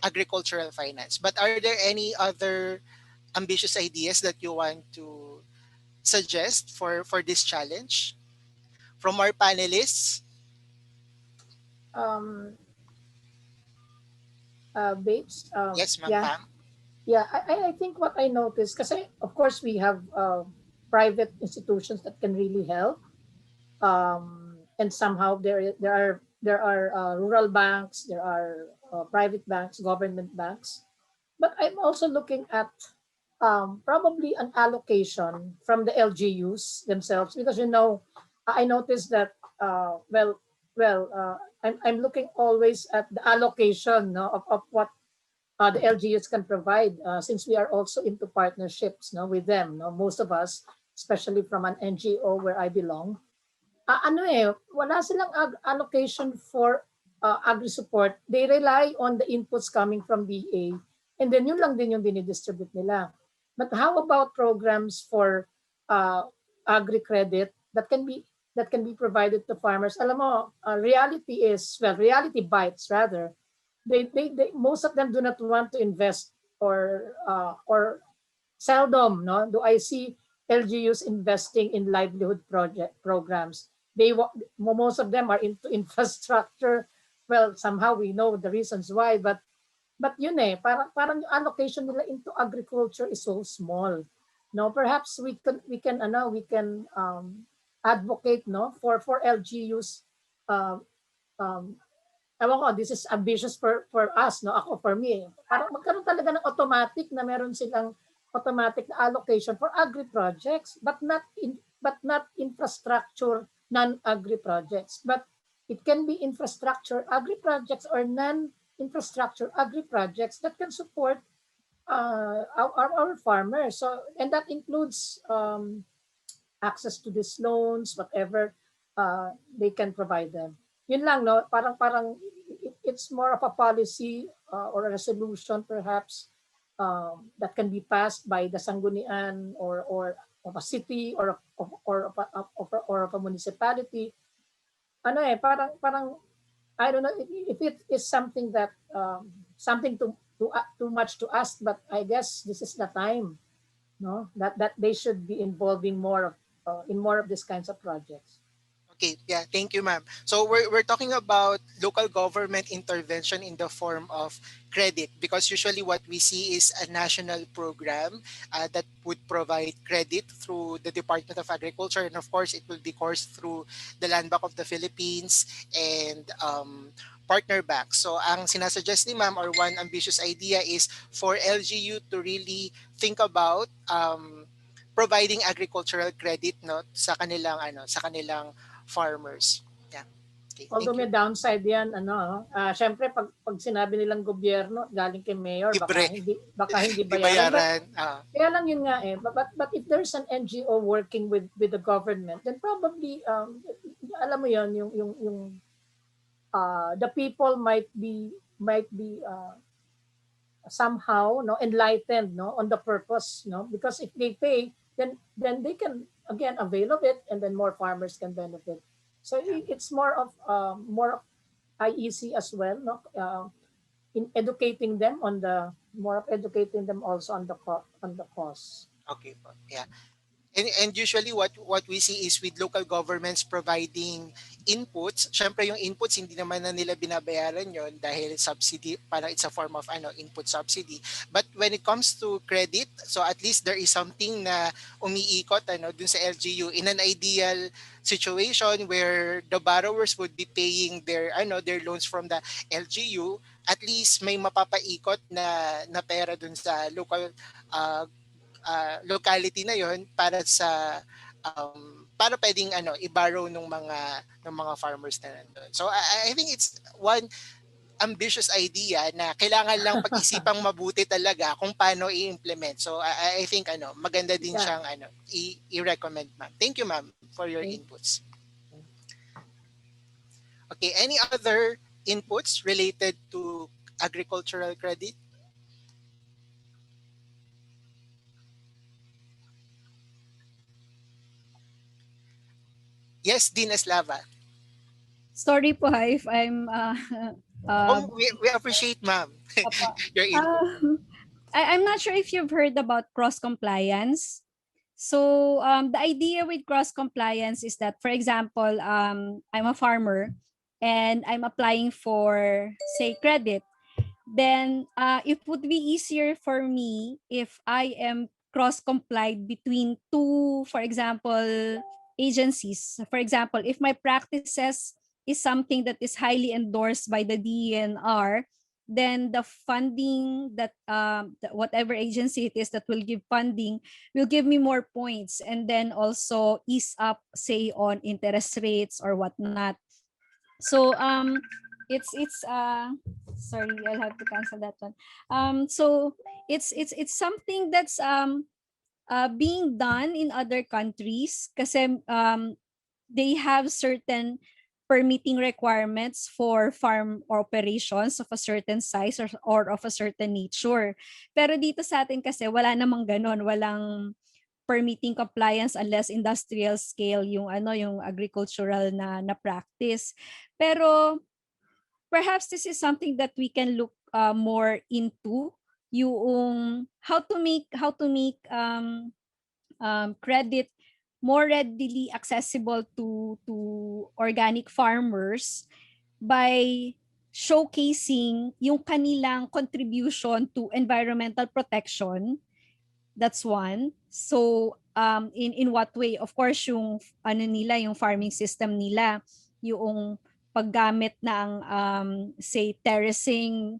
[SPEAKER 1] agricultural finance. But are there any other ambitious ideas that you want to suggest for this challenge from our panelists?
[SPEAKER 2] Um, Babes,
[SPEAKER 1] Yes, Ma'am
[SPEAKER 2] yeah,
[SPEAKER 1] Pam.
[SPEAKER 2] yeah. I think what I noticed, because of course we have private institutions that can really help, and somehow there are rural banks, there are private banks, government banks, but I'm also looking at probably an allocation from the LGUs themselves, because I noticed that I'm looking always at the allocation, no, of what the LGUs can provide, since we are also into partnerships, no, with them, no, most of us, especially from an NGO where I belong. Wala silang allocation for agri-support. They rely on the inputs coming from BA, and then yun lang din yung dinidistribute nila. But how about programs for uh, agri-credit that can be provided to farmers? Alam mo, reality bites rather. They most of them do not want to invest, or seldom, no, do I see LGUs investing in livelihood project programs. Most of them are into infrastructure. Well, somehow we know the reasons why, but yun parang yung allocation nila into agriculture is so small. No, perhaps we can advocate, no, for LGUs. um, um, Ewan ko, this is ambitious for us, no? Ako, for me, parang magkaroon talaga ng automatic na meron silang automatic na allocation for agri projects, but not infrastructure non-agri projects. But it can be infrastructure agri projects or non-infrastructure agri projects that can support our farmers. So, and that includes access to these loans, whatever they can provide them. Yun lang, no? Parang it's more of a policy, or a resolution perhaps, that can be passed by the sanggunian, or of a city, or of a municipality. Parang I don't know if it is something that something too much to ask, but I guess this is the time, no, that they should be involving more of in more of these kinds of projects.
[SPEAKER 1] Okay, yeah, thank you, ma'am. So we're talking about local government intervention in the form of credit, because usually what we see is a national program that would provide credit through the Department of Agriculture, and of course it will be coursed through the Land Bank of the Philippines and partner banks. So ang sinasuggest ni ma'am, or one ambitious idea, is for LGU to really think about providing agricultural credit, no, sa kanilang farmers. Yeah. Okay,
[SPEAKER 2] Although
[SPEAKER 1] thank you.
[SPEAKER 2] may downside yan, syempre pag sinabi nilang gobyerno galing kay mayor, baka
[SPEAKER 1] Libre.
[SPEAKER 2] hindi
[SPEAKER 1] Di
[SPEAKER 2] bayaran. But
[SPEAKER 1] bayaran.
[SPEAKER 2] kaya lang yun nga but if there's an NGO working with the government, then probably alam mo yun, yung the people might be somehow, no, enlightened, no, on the purpose, no, because if they pay, then they can again avail of it, and then more farmers can benefit. So
[SPEAKER 1] Yeah.
[SPEAKER 2] it's more of IEC as well, no, in educating them educating them also on the cost.
[SPEAKER 1] Okay po. Yeah. And usually what we see is with local governments providing inputs, syempre yung inputs hindi naman na nila binabayaran yon dahil subsidy, parang it's a form of input subsidy. But when it comes to credit, so at least there is something na umiikot dun sa LGU in an ideal situation where the borrowers would be paying their loans from the LGU. At least may mapapaikot na pera dun sa local uh, locality na yon para pwedeng i-borrow ng mga farmers na nandun. So I think it's one ambitious idea na kailangan lang pag-isipang mabuti talaga kung paano i-implement. So I think maganda din
[SPEAKER 2] Yeah.
[SPEAKER 1] siyang i-recommend, ma'am. Thank you, ma'am, for your
[SPEAKER 2] Okay.
[SPEAKER 1] inputs. Okay, any other inputs related to agricultural credit? Yes, Dean Eslava.
[SPEAKER 4] Sorry po ha if I'm uh,
[SPEAKER 1] We appreciate, ma'am,
[SPEAKER 4] apa-
[SPEAKER 1] your input.
[SPEAKER 4] uh, I'm not sure if you've heard about cross compliance. So the idea with cross compliance is that, for example, I'm a farmer and I'm applying for, say, credit. Then it would be easier for me if I am cross complied between two, for example, agencies. For example, if my practices is something that is highly endorsed by the DNR, then the funding that whatever agency it is that will give funding will give me more points, and then also ease up, say, on interest rates or whatnot. So it's sorry, I'll have to cancel that one. So it's something that's being done in other countries kasi they have certain permitting requirements for farm operations of a certain size, or of a certain nature. Pero dito sa atin kasi wala namang ganon, walang permitting compliance unless industrial scale yung yung agricultural na practice. Pero perhaps this is something that we can look more into, yung how to make credit more readily accessible to organic farmers by showcasing yung kanilang contribution to environmental protection. That's one. So in what way? Of course, yung nila, yung farming system nila, yung paggamit ng say terracing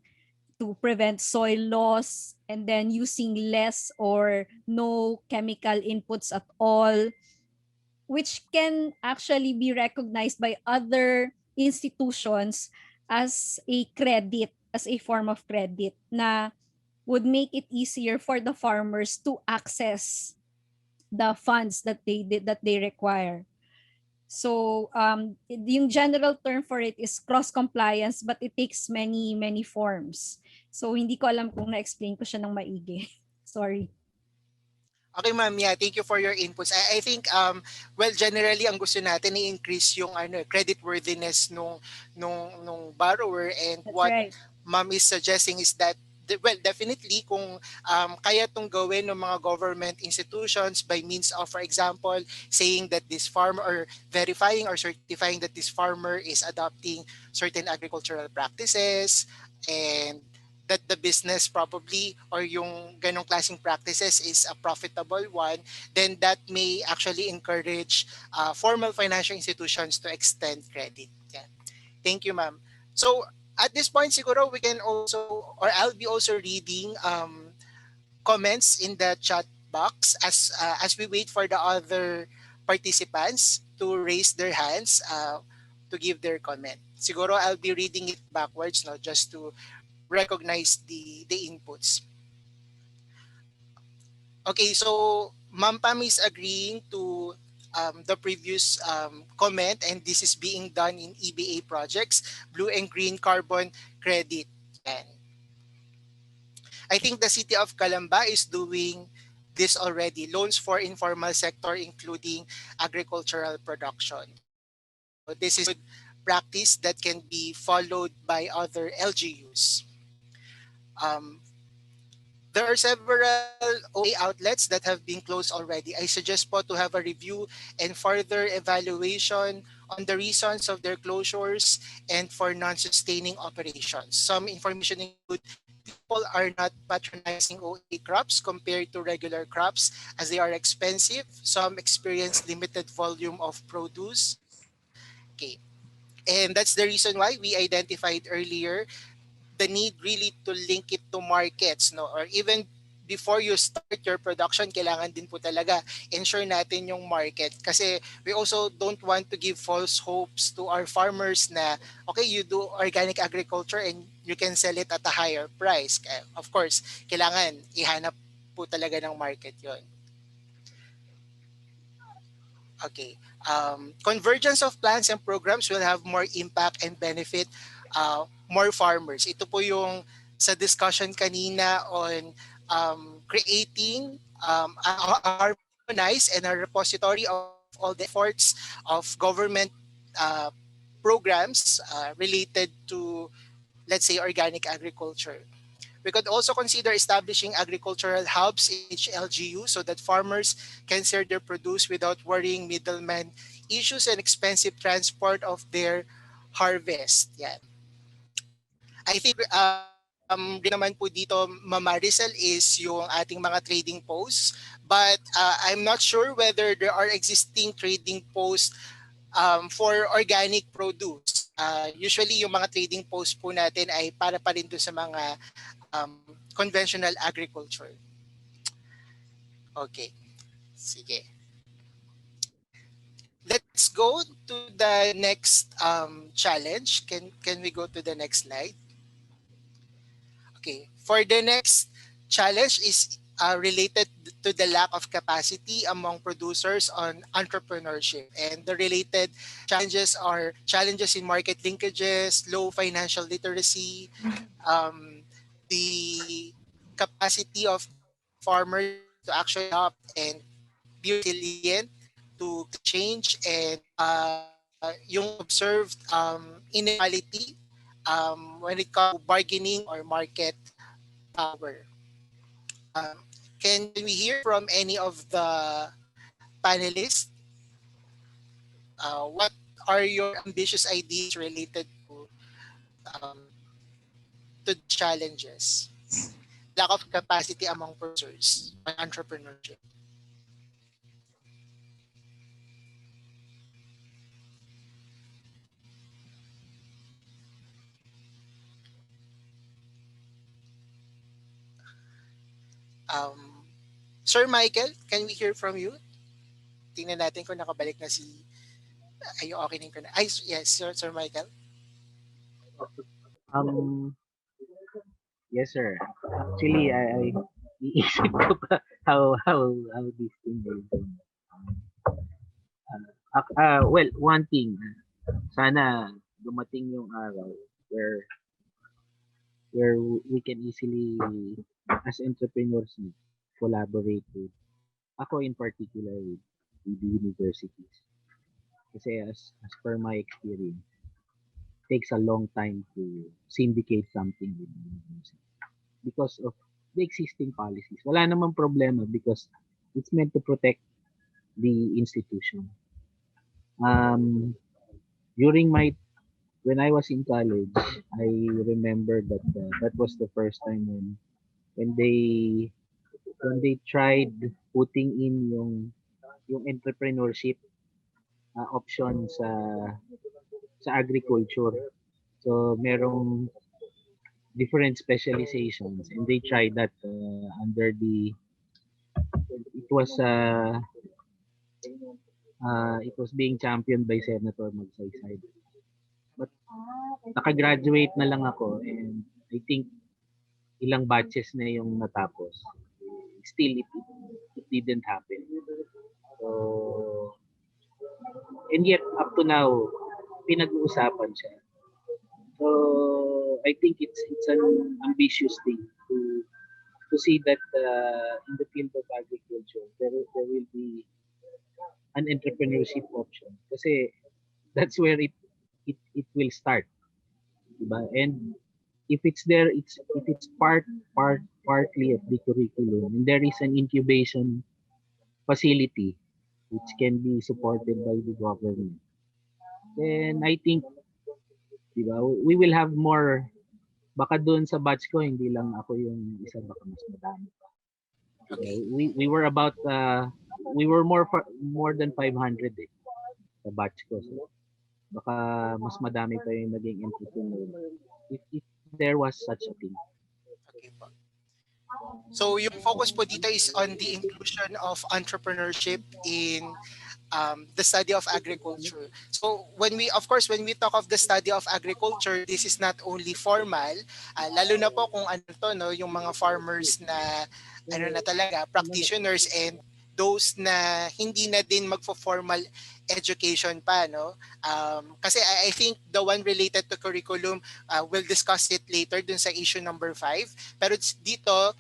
[SPEAKER 4] to prevent soil loss, and then using less or no chemical inputs at all, which can actually be recognized by other institutions as a credit, as a form of credit na would make it easier for the farmers to access the funds that they require. So yung general term for it is cross compliance, but it takes many forms. So hindi ko alam kung na-explain ko siya ng maigi. Sorry.
[SPEAKER 1] Okay, ma'am. Yeah, thank you for your inputs. I think well, generally ang gusto natin i-increase yung credit worthiness nung borrower, and
[SPEAKER 4] That's
[SPEAKER 1] what
[SPEAKER 4] right.
[SPEAKER 1] ma'am is suggesting is that well, definitely kung kaya tong gawin ng mga government institutions by means of, for example, saying that this farmer, or verifying or certifying that this farmer is adopting certain agricultural practices, and that the business probably, or yung ganong klaseng practices is a profitable one, then that may actually encourage formal financial institutions to extend credit. Yeah. Thank you, ma'am. So at this point, siguro we can also, or I'll be also reading comments in the chat box as we wait for the other participants to raise their hands to give their comment. Siguro I'll be reading it backwards, no, just to recognize the inputs. Okay, so Ma'am Pam is agreeing to the previous comment, and this is being done in EBA projects, blue and green carbon credit. And I think the city of Calamba is doing this already, loans for informal sector, including agricultural production. So this is good practice that can be followed by other LGUs. Um, there are several OA outlets that have been closed already. I suggest po to have a review and further evaluation on the reasons of their closures and for non-sustaining operations. Some information include people are not patronizing OA crops compared to regular crops as they are expensive. Some experience limited volume of produce. Okay. And that's the reason why we identified earlier the need really to link it to markets, no, or even before you start your production, kailangan din po talaga ensure natin yung market, kasi we also don't want to give false hopes to our farmers na okay, you do organic agriculture and you can sell it at a higher price. Of course, kailangan ihanap po talaga ng market yon. Okay. Convergence of plans and programs will have more impact and benefit more farmers. Ito po yung sa discussion kanina on creating a harmonized and a repository of all the efforts of government uh, programs related to, let's say, organic agriculture. We could also consider establishing agricultural hubs in each LGU so that farmers can sell their produce without worrying middlemen issues and expensive transport of their harvest. Yeah. I think rin naman po dito, Mamarisel, is yung ating mga trading posts. But I'm not sure whether there are existing trading posts for organic produce. Usually yung mga trading posts po natin ay para pa rin doon sa mga conventional agriculture. Okay. Sige. Let's go to the next challenge. Can we go to the next slide? Okay. For the next challenge is related to the lack of capacity among producers on entrepreneurship. And the related challenges are challenges in market linkages, low financial literacy, the capacity of the farmers to actually adapt and be resilient to change, and yung observed inequality when it comes to bargaining or market power. Can we hear from any of the panelists? What are your ambitious ideas related um, to the challenges? Lack of capacity among producers on entrepreneurship. Um, Sir Michael, can we hear from you? Tingnan natin kung nakabalik na si... Ay, okay din ko na. Ay, yes, Sir Michael.
[SPEAKER 3] Um, yes, sir. Actually, I iisip ko pa how this thing will go. Well, one thing, sana dumating yung araw where we can easily, as entrepreneurs, collaborate with, ako in particular, with the universities. Kasi as per my experience, takes a long time to syndicate something with the university because of the existing policies. Wala namang problema because it's meant to protect the institution. During when I was in college, I remember that that was the first time when they tried putting in yung entrepreneurship option sa agriculture. So merong different specializations, and they tried that under it was being championed by Senator Magsaysay. But nakagraduate na lang ako, and I think ilang batches na yung natapos. Still, it didn't happen. So, and yet up to now, pinag-uusapan siya. So I think it's an ambitious thing to see that in the field of agriculture there will be an entrepreneurship option, kasi that's where it will start, diba? And if it's there, if it's partly of the curriculum, and there is an incubation facility which can be supported by the government, then I think, diba, we will have more. Baka doon sa batch ko, hindi lang ako yung isa, baka mas madami pa.
[SPEAKER 1] Okay.
[SPEAKER 3] We were about we were more than 500 sa batch ko. So baka mas madami pa yung naging entrepreneur if there was such a thing.
[SPEAKER 1] Okay po. So yung focus po dito is on the inclusion of entrepreneurship in the study of agriculture. So when we talk of the study of agriculture, this is not only formal, lalo na po kung ano to, no, yung mga farmers na ano na talaga, practitioners, and those na hindi na din magfo-formal education pa, no? Kasi I think the one related to curriculum, we'll discuss it later dun sa issue number 5. Pero dito,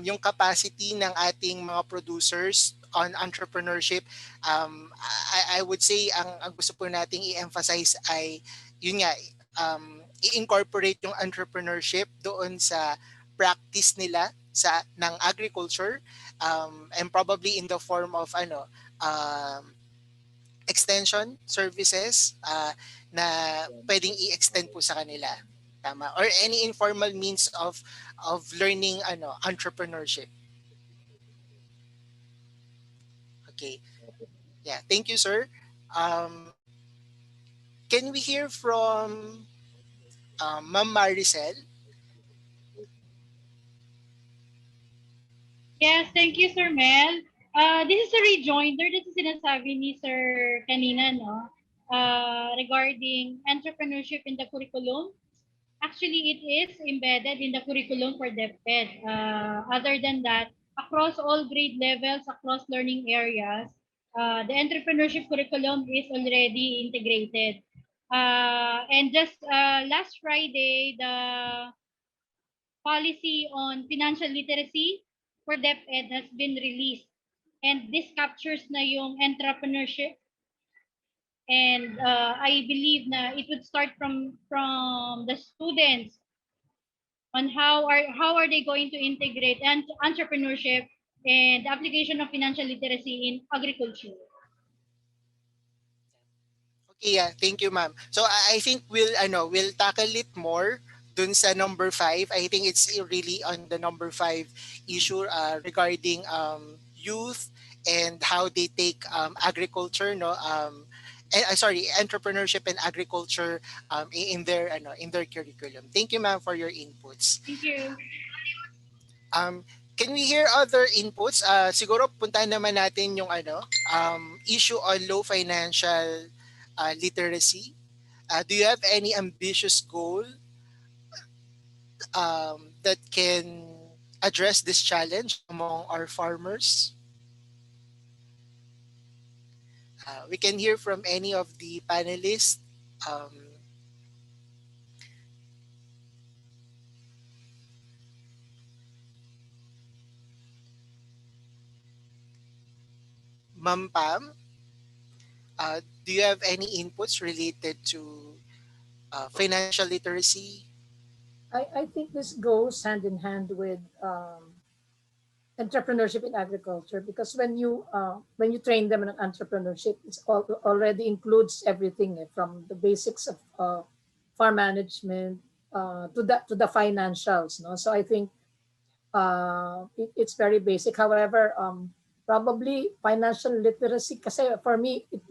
[SPEAKER 1] yung capacity ng ating mga producers on entrepreneurship, I would say ang gusto po nating i-emphasize ay yun nga, i-incorporate yung entrepreneurship doon sa practice nila sa ng agriculture, and probably in the form of extension services na pwedeng i-extend po sa kanila, tama, or any informal means of learning entrepreneurship. Okay, yeah, thank you, sir. Can we hear from Ma'am Maricel?
[SPEAKER 5] Yes, thank you, Sir Mel. This is a rejoinder. This is sinasabi ni Sir kanina, no? Regarding entrepreneurship in the curriculum. Actually, it is embedded in the curriculum for DepEd. Other than that, across all grade levels, across learning areas, the entrepreneurship curriculum is already integrated. And just last Friday, the policy on financial literacy for DepEd has been released. And this captures na yung entrepreneurship. And I believe na it would start from the students on how are they going to integrate entrepreneurship and the application of financial literacy in agriculture.
[SPEAKER 1] Okay, yeah, thank you, ma'am. So I think we'll tackle it more dun sa number 5. I think it's really on the number 5 issue regarding youth and how they take agriculture, no, sorry, entrepreneurship and agriculture in their curriculum. Thank you, ma'am, for your inputs.
[SPEAKER 5] Thank you.
[SPEAKER 1] Can we hear other inputs? Siguro puntahan naman natin yung issue on low financial literacy. Do you have any ambitious goal that can address this challenge among our farmers? We can hear from any of the panelists. Ma'am Pam, do you have any inputs related to financial literacy?
[SPEAKER 2] I think this goes hand in hand with entrepreneurship in agriculture, because when you train them in an entrepreneurship, already includes everything, from the basics of farm management to the financials, no? So I think it's very basic. However, probably financial literacy, kasi for me it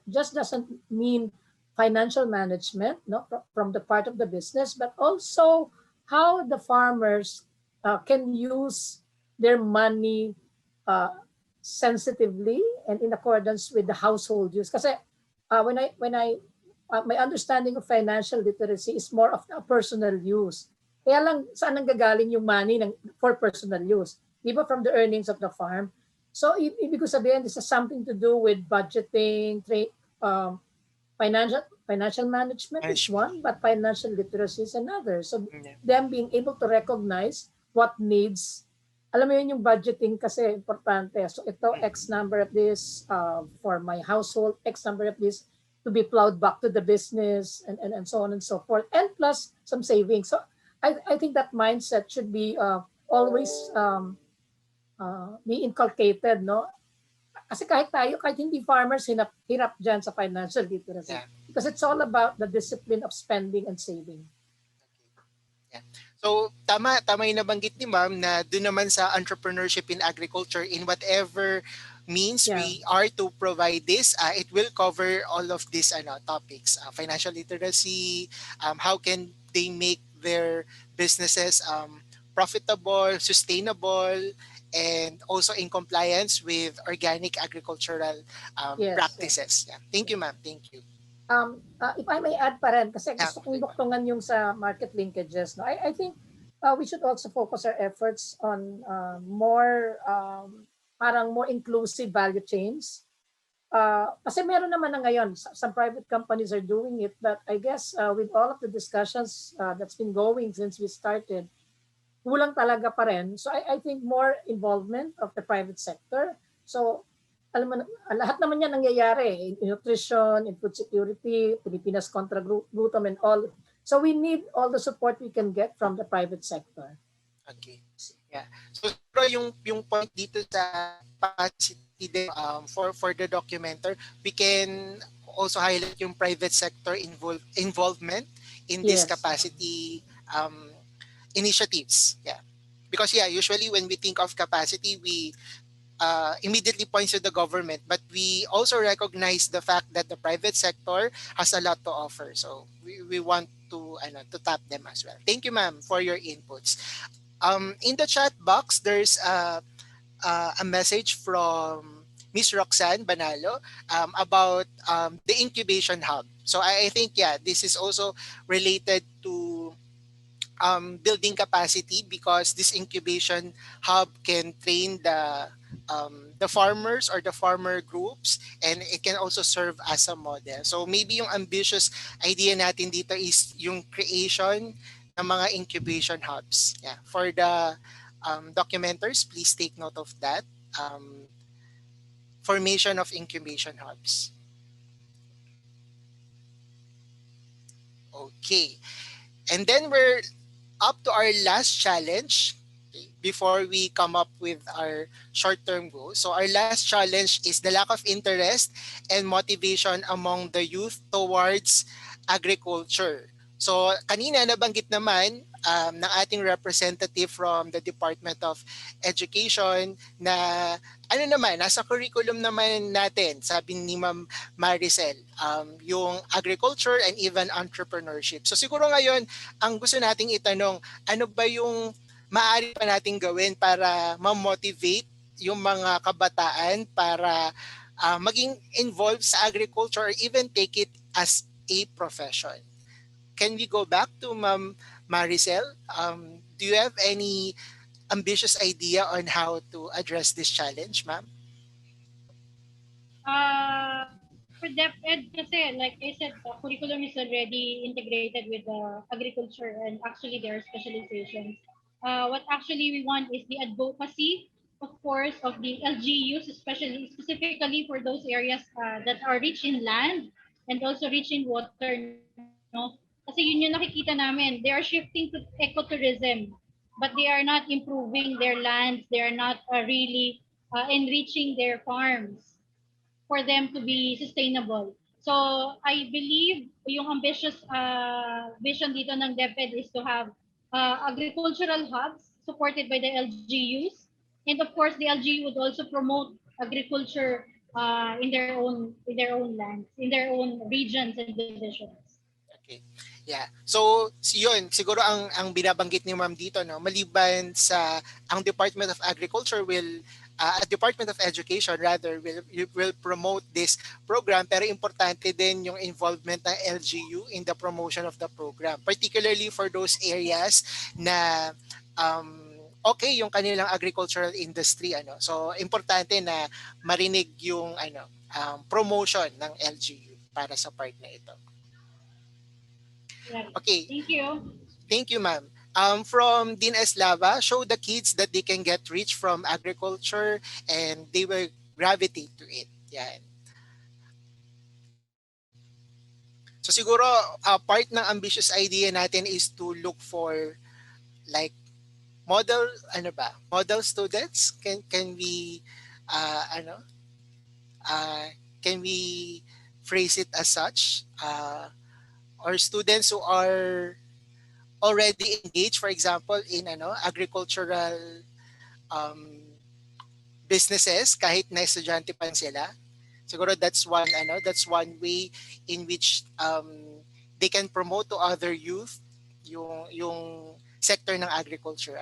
[SPEAKER 2] just doesn't mean financial management, no, from the part of the business, but also how the farmers can use their money uh, sensitively and in accordance with the household use. Kasi when I my understanding of financial literacy is more of a personal use. Kaya lang, saan nanggagaling yung money for personal use? Di ba, from the earnings of the farm? So, ibig ko sabihin, this has something to do with budgeting, financial management is one, but financial literacy is another. So, them being able to recognize what needs, alam mo yun, yung budgeting kasi importante. So, ito, X number of this for my household, X number of this to be plowed back to the business, and so on and so forth. And plus, some savings. So, I think that mindset should be always be inculcated, no? Kasi kahit hindi farmers, hirap dyan sa financial literacy. Yeah. Because it's all about the discipline of spending and saving.
[SPEAKER 1] Yeah. So, tama yung nabanggit ni ma'am na doon naman sa entrepreneurship in agriculture, in whatever means we are to provide this, it will cover all of these topics. Financial literacy, how can they make their businesses profitable, sustainable, and also in compliance with organic agricultural practices. Yeah. Thank you, ma'am. Thank you.
[SPEAKER 2] If I may add pa rin, kasi gusto kong duktungan yung sa market linkages. No? I think we should also focus our efforts on more parang more inclusive value chains. kasi meron naman na ngayon, some private companies are doing it, but I guess with all of the discussions that's been going since we started, kulang talaga pa rin. So I think more involvement of the private sector. So alam mo, lahat naman yan nangyayari in nutrition, in food security, Pilipinas contra gutom and all. So we need all the support we can get from the private sector.
[SPEAKER 1] Okay. Yeah. So siguro yung point dito sa capacity din, for the documenter, we can also highlight yung private sector involvement in this
[SPEAKER 2] Yes.
[SPEAKER 1] capacity initiatives. Yeah. Because yeah, usually when we think of capacity, we immediately points to the government, but we also recognize the fact that the private sector has a lot to offer. So we want to to tap them as well. Thank you, ma'am, for your inputs. In the chat box, there's a message from Miss Roxanne Banalo about the incubation hub. So I think, yeah, this is also related to building capacity, because this incubation hub can train the farmers or the farmer groups, and it can also serve as a model. So maybe yung ambitious idea natin dito is yung creation ng mga incubation hubs. Yeah. For the documenters, please take note of that. Formation of incubation hubs. Okay. And then we're up to our last challenge before we come up with our short-term goals. So our last challenge is the lack of interest and motivation among the youth towards agriculture. So kanina nabanggit naman ng ating representative from the Department of Education na nasa curriculum naman natin, sabi ni Ma'am Maricel, yung agriculture and even entrepreneurship. So siguro ngayon, ang gusto nating itanong, ano ba yung maaari pa nating gawin para ma-motivate yung mga kabataan para maging involved sa agriculture or even take it as a profession? Can we go back to Ma'am Maricel? Do you have any ambitious idea on how to address this challenge, ma'am?
[SPEAKER 5] For DepEd kasi, like I said, the curriculum is already integrated with agriculture, and actually there are specializations. What actually we want is the advocacy, of course, of the LGUs, specifically for those areas that are rich in land and also rich in water, no? Kasi yun yung nakikita namin. They are shifting to ecotourism, but they are not improving their lands. They are not really enriching their farms for them to be sustainable. So I believe yung ambitious vision dito ng DepEd is to have agricultural hubs supported by the LGUs. And of course, the LGU would also promote agriculture in their own lands, in their own regions and divisions.
[SPEAKER 1] Okay. Yeah. So, yun, siguro ang binabanggit ni Ma'am dito, no, maliban sa ang Department of Agriculture Department of Education rather will promote this program, pero importante din yung involvement ng LGU in the promotion of the program, particularly for those areas na okay yung kanilang agricultural industry, so importante na marinig yung promotion ng LGU para sa part na ito.
[SPEAKER 5] Yeah.
[SPEAKER 1] Okay.
[SPEAKER 5] Thank you.
[SPEAKER 1] Thank you, ma'am. From Dean Eslava, show the kids that they can get rich from agriculture and they will gravitate to it. Yan. So siguro, part ng ambitious idea natin is to look for like model students. Can we can we phrase it as such? Or students who are already engaged, for example, in agricultural businesses, kahit na estudyante pa sila. Siguro that's one way in which they can promote to other youth yung sector ng agriculture.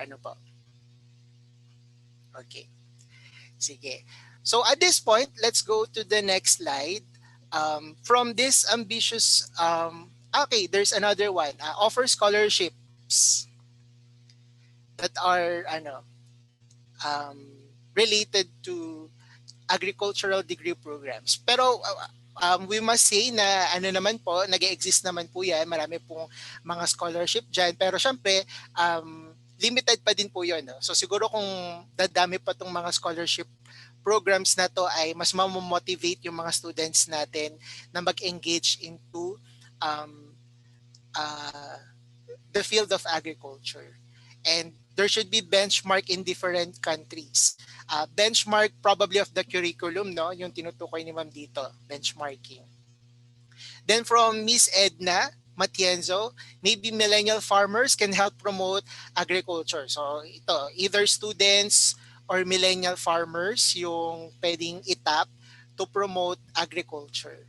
[SPEAKER 1] Okay. Sige. So at this point, let's go to the next slide. From this ambitious okay, there's another one. Offer scholarships that are related to agricultural degree programs. Pero we must say na ano naman po, nag-exist naman po yan. Marami pong mga scholarship dyan. Pero syempre, limited pa din po yun. No? So siguro kung dadami pa tong mga scholarship programs na to ay mas mamomotivate yung mga students natin na mag-engage into um, uh, the field of agriculture. And there should be benchmark in different countries. Benchmark probably of the curriculum, no? Yung tinutukoy ni Ma'am dito, benchmarking. Then from Miss Edna Matienzo, maybe millennial farmers can help promote agriculture. So ito, either students or millennial farmers yung pwedeng itap to promote agriculture.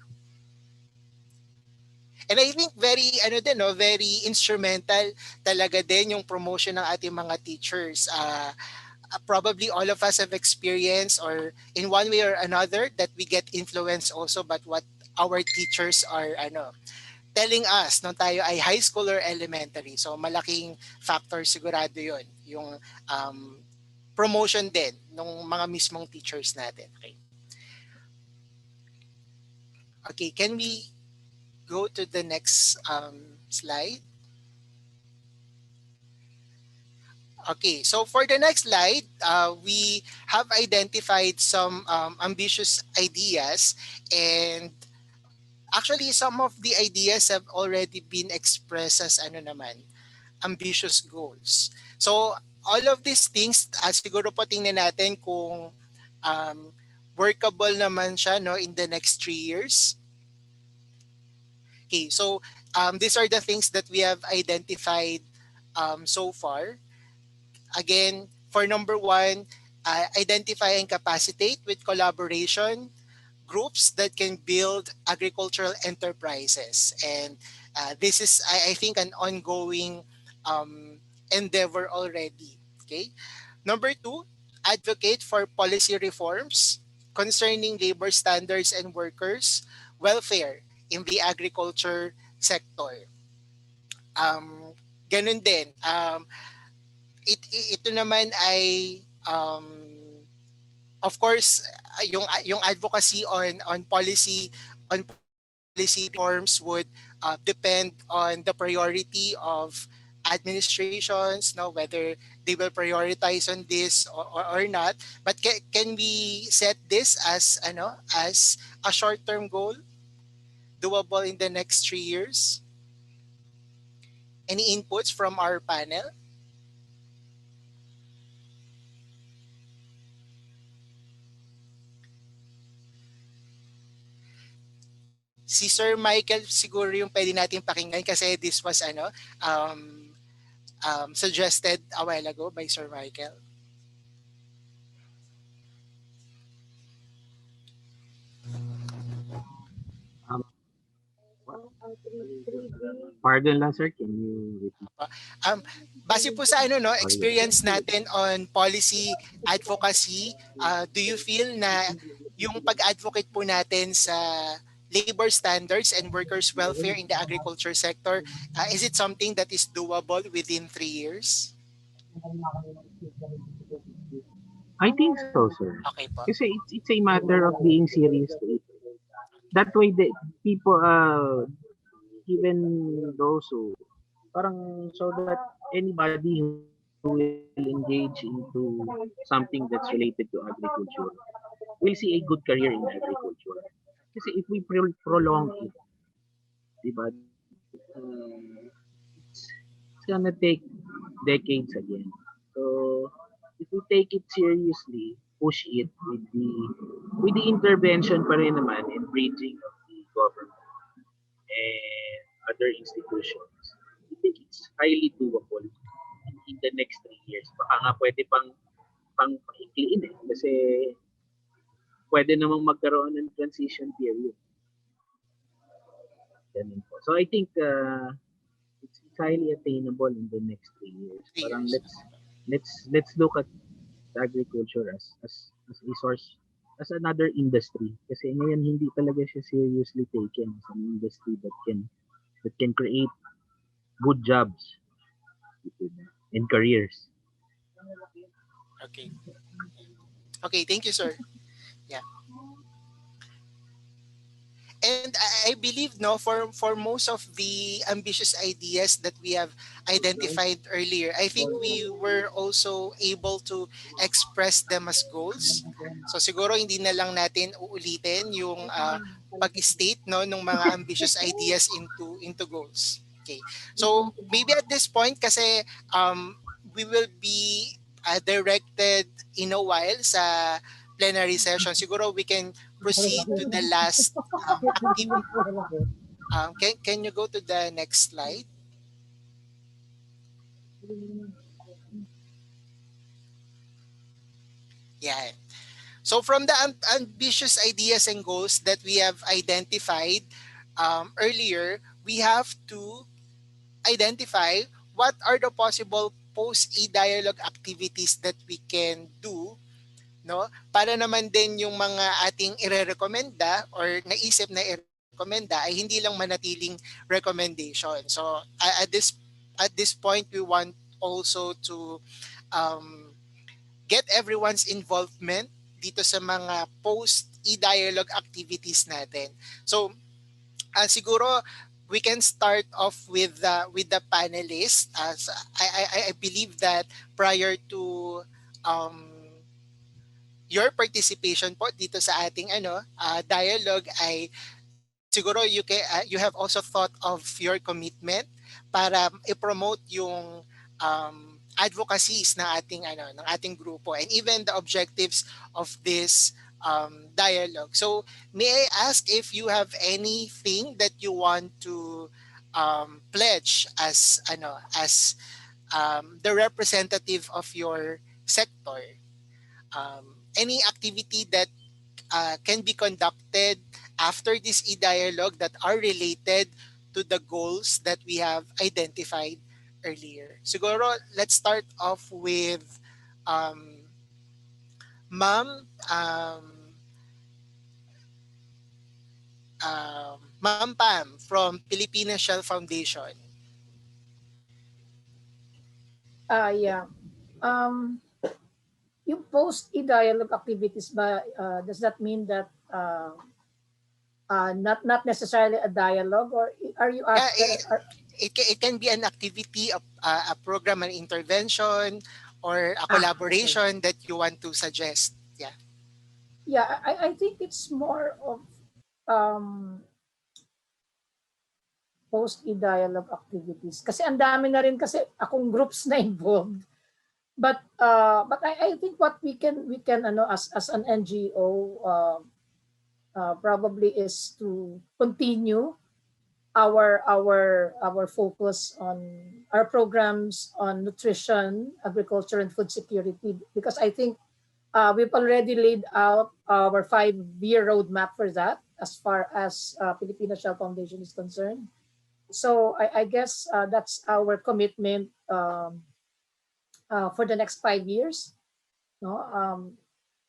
[SPEAKER 1] And I think very ano din no, very instrumental talaga din yung promotion ng ating mga teachers. Probably all of us have experienced or in one way or another that we get influenced also by what our teachers are telling us nung tayo ay high school or elementary. So malaking factor sigurado 'yon, yung promotion din ng mga mismong teachers natin. Okay. Okay, can we go to the next slide? Okay, so for the next slide, we have identified some ambitious ideas, and actually some of the ideas have already been expressed as ambitious goals. So all of these things, siguro po tingnan natin kung workable naman siya in the next 3 years. Okay, so these are the things that we have identified so far. Again, for number 1, identify and capacitate with collaboration groups that can build agricultural enterprises. And this is, I think, an ongoing endeavor already. Okay. Number 2, advocate for policy reforms concerning labor standards and workers' welfare in the agriculture sector. Ganun din. Ito naman ay of course yung advocacy on policy reforms would depend on the priority of administrations, whether they will prioritize on this or not. But can we set this as as a short-term goal doable in the next 3 years? Any inputs from our panel? Si Sir Michael siguro yung pwede natin pakinggan kasi this was suggested a while ago by Sir Michael.
[SPEAKER 3] Pardon lang sir, can you repeat?
[SPEAKER 1] Base po sa experience natin on policy advocacy, do you feel na yung pag-advocate po natin sa labor standards and workers' welfare in the agriculture sector, is it something that is doable within 3 years?
[SPEAKER 3] I think so, sir.
[SPEAKER 1] Okay po.
[SPEAKER 3] Kasi it's a matter of being serious to it. That way, the people, even those who, parang so that anybody who will engage into something that's related to agriculture will see a good career in agriculture. Kasi if we prolong it, diba, it's gonna take decades again. So if we take it seriously, push it with the intervention pa rin naman and bridging of the government and other institutions, I think it's highly doable in the next 3 years. Baka nga pwede pang paikliin kasi pwede namang magkaroon ng transition period. Ganun po. So I think it's highly attainable in the next 3 years. Parang let's look at agriculture as a source, as another industry. Kasi ngayon hindi talaga siya seriously taken as an industry that can create good jobs and careers.
[SPEAKER 1] Okay. Okay, thank you, sir. Yeah. And I believe, no, for most of the ambitious ideas that we have identified earlier, I think we were also able to express them as goals. So siguro hindi na lang natin uulitin yung pag-state, no, ng mga ambitious ideas into goals. Okay. So maybe at this point kasi we will be directed in a while sa plenary session. Siguro we can proceed to the last activity. Can you go to the next slide? Yeah. So from the ambitious ideas and goals that we have identified earlier, we have to identify what are the possible post-e-dialogue activities that we can do, no, para naman din yung mga ating irerekomenda or naisip na irekomenda ay hindi lang manatiling recommendation. So at this point we want also to um, get everyone's involvement dito sa mga post e-dialogue activities natin. So siguro we can start off with the panelists. As I believe that prior to um, your participation po dito sa ating dialogue ay siguro you have also thought of your commitment para i-promote yung advocacies ng ating grupo and even the objectives of this dialogue. So may I ask if you have anything that you want to pledge as the representative of your sector? Any activity that can be conducted after this e-dialogue that are related to the goals that we have identified earlier. Siguro, let's start off with um, Ma'am Ma'am Pam from Filipina Shell Foundation.
[SPEAKER 2] Yeah. Um, yung post e-dialogue activities ba, does that mean that not necessarily a dialogue, or are you
[SPEAKER 1] Yeah,
[SPEAKER 2] after?
[SPEAKER 1] it can be an activity, a program, an intervention, or a
[SPEAKER 2] Okay.
[SPEAKER 1] collaboration that you want to suggest. Yeah.
[SPEAKER 2] Yeah, I think it's more of um, post e-dialogue activities. Kasi ang dami na rin kasi akong groups na involved. But I think what we can as an NGO probably is to continue our focus on our programs on nutrition, agriculture, and food security, because I think we've already laid out our 5-year roadmap for that as far as Filipino Shell Foundation is concerned. So I guess that's our commitment for the next 5 years. No,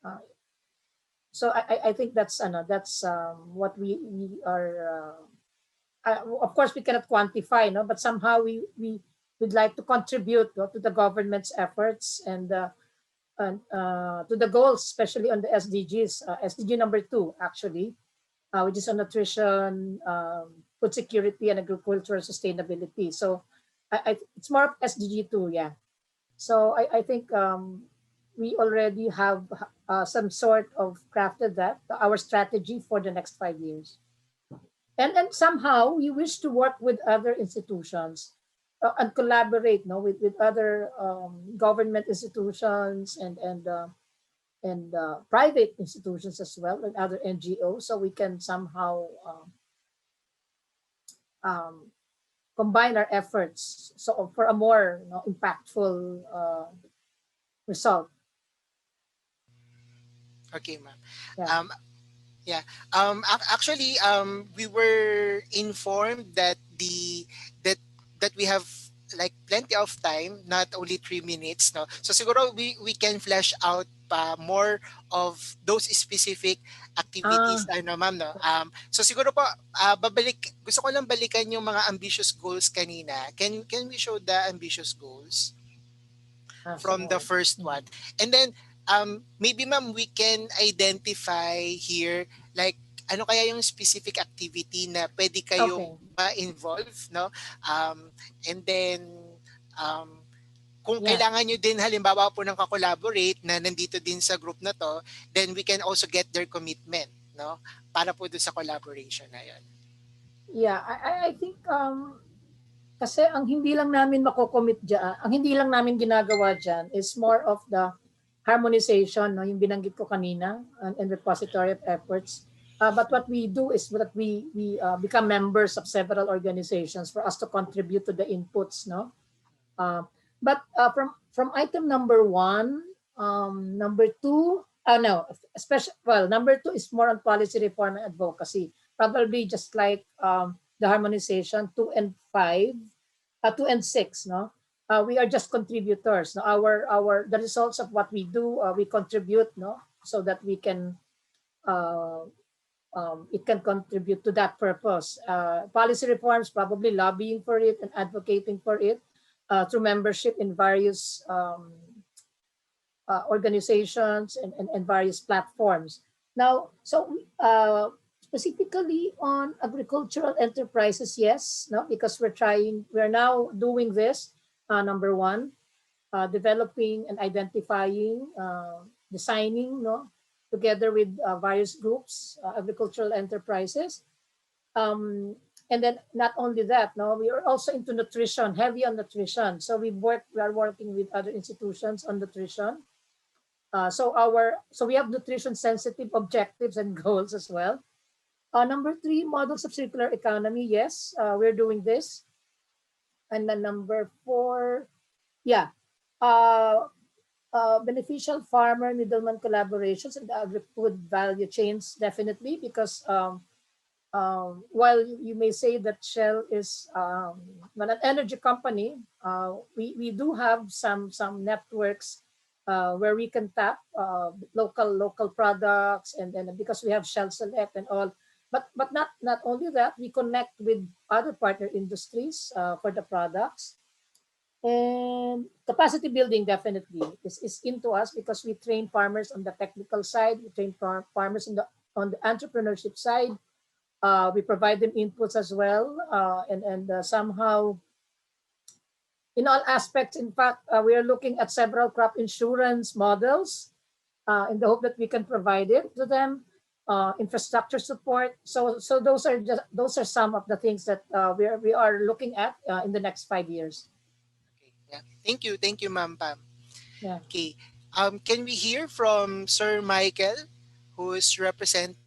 [SPEAKER 2] uh, so I think that's what we are. Of course, we cannot quantify, no, but somehow we would like to contribute, no, to the government's efforts and to the goals, especially on the SDGs. SDG number 2, actually, which is on nutrition, food security, and agricultural sustainability. So it's more of SDG 2, yeah. So I think we already have some sort of crafted that our strategy for the next 5 years. And then somehow we wish to work with other institutions and collaborate, no, with other government institutions and private institutions as well, and other NGOs, so we can somehow um, combine our efforts so for a more, impactful result.
[SPEAKER 1] Okay, ma'am.
[SPEAKER 2] Yeah.
[SPEAKER 1] Yeah. Actually, we were informed that that we have like plenty of time, not only 3 minutes. No. So siguro we can flesh out pa more of those specific activities. Ma'am, no. So siguro po, gusto ko lang balikan yung mga ambitious goals kanina. Can we show the ambitious goals from the first one? And then maybe ma'am, we can identify here like ano kaya yung specific activity na pwede kayong
[SPEAKER 2] Okay.
[SPEAKER 1] ma-involve, no? And then um, kung
[SPEAKER 2] Yeah.
[SPEAKER 1] kailangan nyo din halimbawa po ng ka-collaborate na nandito din sa group na to, then we can also get their commitment, no? Para po doon sa collaboration na yun.
[SPEAKER 2] Yeah, I think kasi ang hindi lang namin mako-commit diyan, ang hindi lang namin ginagawa diyan is more of the harmonization, no, yung binanggit ko kanina, and repository of efforts. But what we do is that we become members of several organizations for us to contribute to the inputs, no. Uh, but from item number one, number two, no, especially well, number two is more on policy reform and advocacy. Probably just like the harmonization 2 and 5, 2 and 6, no. We are just contributors. No, our the results of what we do, we contribute, no, so that we can uh, it can contribute to that purpose. Policy reforms, probably lobbying for it and advocating for it through membership in various organizations and various platforms. Now, so specifically on agricultural enterprises, yes, no, because we're now doing this. Number one, developing and identifying, designing, no, together with various groups, agricultural enterprises. Um, and then not only that, no, we are also into nutrition, heavy on nutrition. So we are working with other institutions on nutrition. So we have nutrition sensitive objectives and goals as well. Number three, models of circular economy. Yes, we're doing this. And then number four, yeah, uh, beneficial farmer middleman collaborations and the agri-food value chains, definitely, because while you may say that Shell is not an energy company, we do have some networks where we can tap local products, and then because we have Shell Select and all. But not only that, we connect with other partner industries for the products. And capacity building definitely is into us because we train farmers on the technical side, we train farmers on the entrepreneurship side. We provide them inputs as well, and somehow in all aspects. In fact, we are looking at several crop insurance models in the hope that we can provide it to them. Infrastructure support. So those are some of the things that we are looking at in the next 5 years.
[SPEAKER 1] Okay. Yeah. Thank you, Ma'am Pam.
[SPEAKER 2] Yeah.
[SPEAKER 1] Okay. Can we hear from Sir Michael, who is representing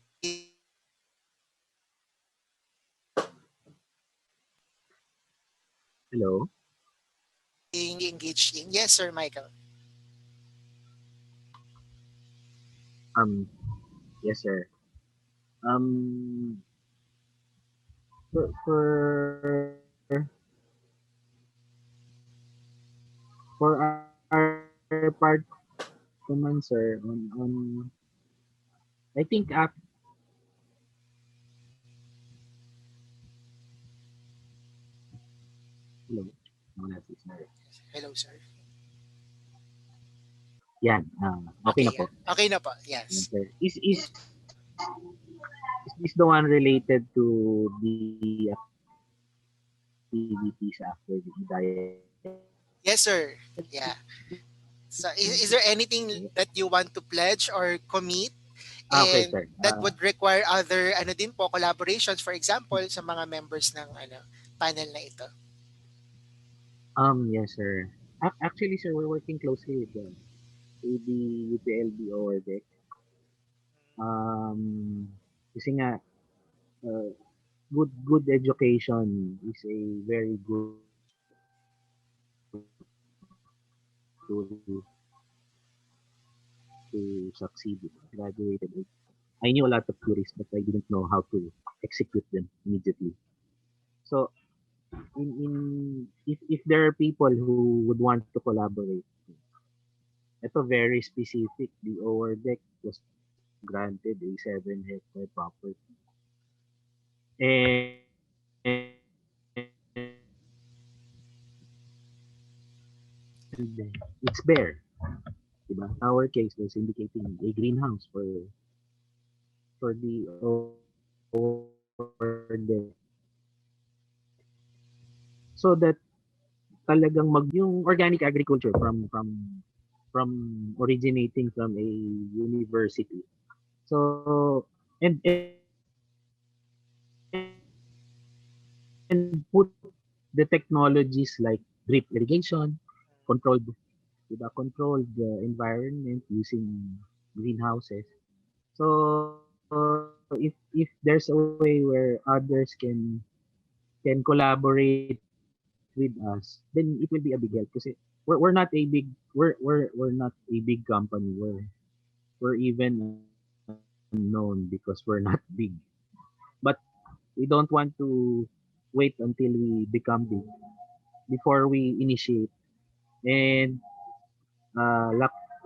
[SPEAKER 3] Hello?
[SPEAKER 1] being engaged in? Yes, Sir Michael.
[SPEAKER 3] Um, yes, sir. Um, for our part naman, sir, on I think hello. Wala si sir.
[SPEAKER 1] Hello, sir.
[SPEAKER 3] Yan, okay
[SPEAKER 1] Okay,
[SPEAKER 3] na
[SPEAKER 1] yeah.
[SPEAKER 3] po.
[SPEAKER 1] Okay na po.
[SPEAKER 3] Yan,
[SPEAKER 1] Yes.
[SPEAKER 3] sir. Is this the one related to the activities after the diet?
[SPEAKER 1] Yes, sir. Yeah. So is there anything that you want to pledge or commit
[SPEAKER 3] Okay,
[SPEAKER 1] and
[SPEAKER 3] sir.
[SPEAKER 1] that would require other ano din po collaborations, for example sa mga members ng panel na ito?
[SPEAKER 3] Yes, sir. Actually, sir, we're working closely with the UPLB or DEC. Kasi nga, uh, good education is a very good tool to succeed. Graduated. I knew a lot of theories, but I didn't know how to execute them immediately. So, if there are people who would want to collaborate, ito very specific. The OR deck was granted a 7 hectare property. And it's bare. It's bare. diba? In our case, was indicating a greenhouse for the over there. So that talagang yung organic agriculture from originating from a university. So and put the technologies like drip irrigation, controlled controlled environment using greenhouses. So if there's a way where others can collaborate with us, then it will be a big help kasi we're not a big we're not a big company. We're even unknown because we're not big. But we don't want to wait until we become big before we initiate. And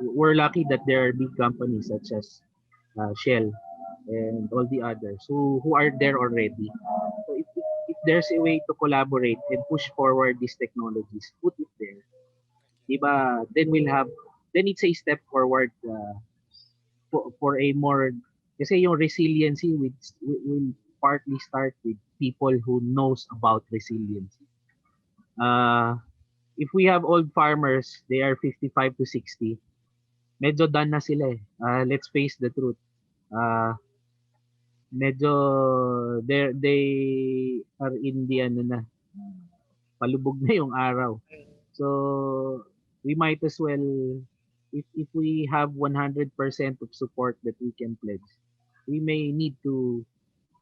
[SPEAKER 3] we're lucky that there are big companies such as Shell and all the others who are there already. So if there's a way to collaborate and push forward these technologies, put it there, diba? Then it's a step forward for a more, kasi yung resiliency will partly start with people who knows about resiliency. Uh, if we have old farmers, they are 55 to 60, medyo done na sila eh. Let's face the truth. Uh, medyo they are in the ano na, palubog na yung araw. So we might as well, if we have 100% of support that we can pledge, we may need to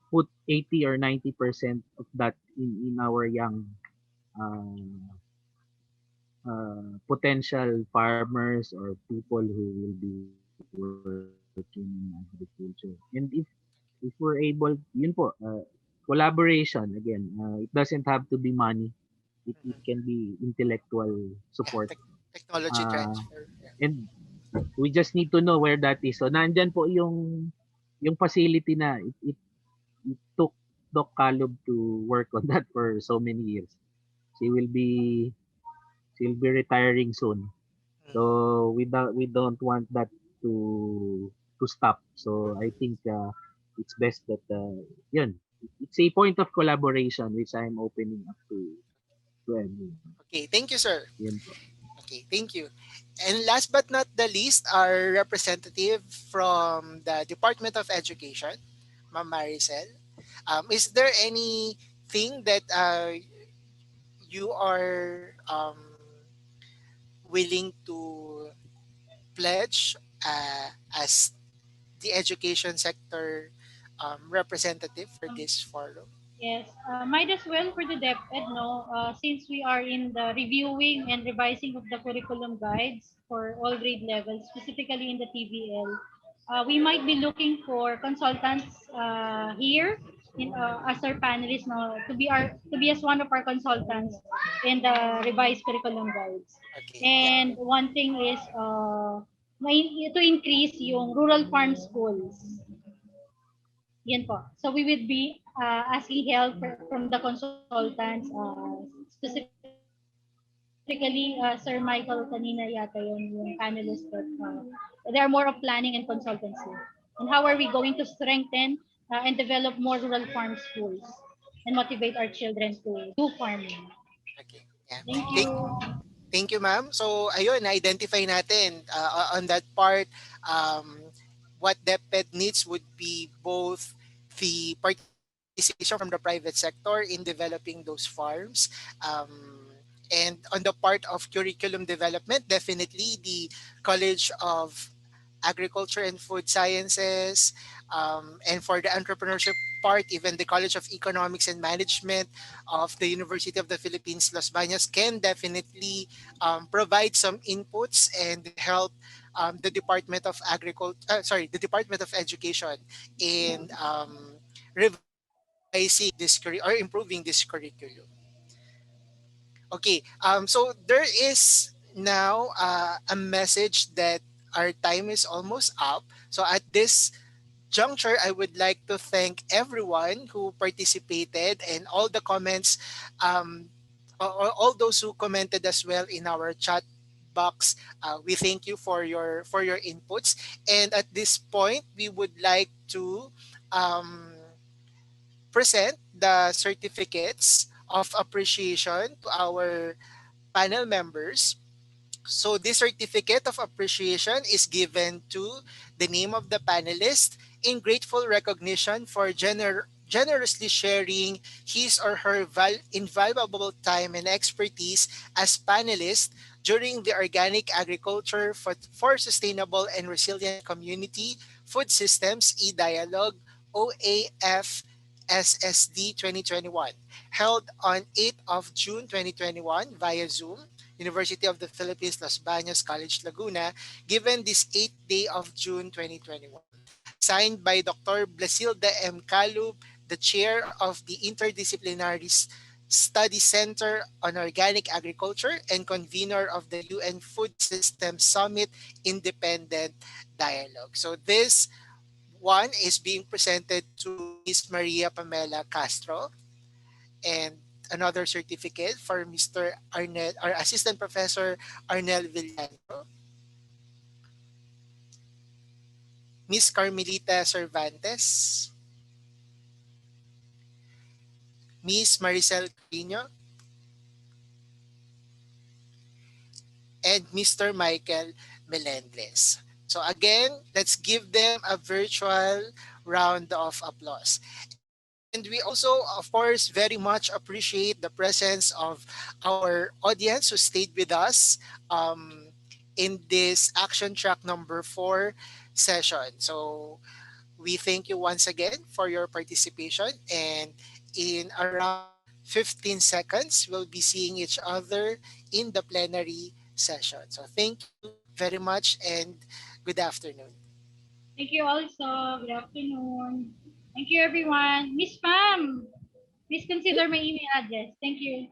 [SPEAKER 3] put 80 or 90% of that in our young uh, potential farmers or people who will be working in agriculture. And if we're able, yun po, collaboration again. It doesn't have to be money. It can be intellectual
[SPEAKER 1] Yeah,
[SPEAKER 3] support.
[SPEAKER 1] technology
[SPEAKER 3] Uh,
[SPEAKER 1] transfer. Yeah.
[SPEAKER 3] and we just need to know where that is. So nandyan po yung facility na it took Doc Calub to work on that for so many years. She will be she'll be retiring soon. So we don't want that to stop. So I think it's best that yun, it's a point of collaboration which I'm opening up to everyone.
[SPEAKER 1] Okay, thank you, sir.
[SPEAKER 3] Yun po.
[SPEAKER 1] Okay, thank you. And last but not the least, our representative from the Department of Education, Ma'am Maricel. Is there anything that you are willing to pledge as the education sector representative for this forum?
[SPEAKER 5] Yes, might as well for the DepEd, no, since we are in the reviewing and revising of the curriculum guides for all grade levels, specifically in the TVL, we might be looking for consultants here as our panelists, no, to be as one of our consultants in the revised curriculum guides.
[SPEAKER 1] Okay, yeah.
[SPEAKER 5] And one thing is to increase yung rural farm schools. Yan po. So we would be asking help from the consultants, specifically Sir Michael kanina yata yung panelist that they are more of planning and consultancy. And how are we going to strengthen and develop more rural farm schools and motivate our children to do farming.
[SPEAKER 1] Okay, yeah.
[SPEAKER 5] Thank you.
[SPEAKER 1] Thank you, ma'am. So, ayun, na-identify natin on that part, what DepEd needs would be both the participation from the private sector in developing those farms. And on the part of curriculum development, definitely the College of Agriculture and Food Sciences, and for the entrepreneurship part, even the College of Economics and Management of the University of the Philippines, Los Baños, can definitely provide some inputs and help the Department of the Department of Education in revising this or improving this curriculum. Okay, so there is now a message that our time is almost up. So at this juncture, I would like to thank everyone who participated and all the comments, all those who commented as well in our chat box. We thank you for your inputs. And at this point, we would like to um, present the certificates of appreciation to our panel members. So this certificate of appreciation is given to the name of the panelist in grateful recognition for generously sharing his or her invaluable time and expertise as panelist during the Organic Agriculture for Sustainable and Resilient Community Food Systems e-Dialogue OAF SSD 2021, held on 8th of June 2021 via Zoom, University of the Philippines, Los Baños College, Laguna, given this 8th day of June 2021. Signed by Dr. Blasilda M. Calub, the chair of the Interdisciplinary Study Center on Organic Agriculture and convener of the UN Food Systems Summit Independent Dialogue. So this one is being presented to Ms. Maria Pamela Castro, and another certificate for Mr. Arnel, or Assistant Professor Arnel Villandro, Miss Carmelita Cervantes, Miss Maricel Carino, and Mr. Michael Melendres. So again, let's give them a virtual round of applause. And we also, of course, very much appreciate the presence of our audience who stayed with us in this action track number 4 session. So we thank you once again for your participation. And in around 15 seconds, we'll be seeing each other in the plenary session. So thank you very much and good afternoon.
[SPEAKER 5] Thank you also. Good afternoon. Thank you, everyone. Miss Pam, please consider my email address. Thank you.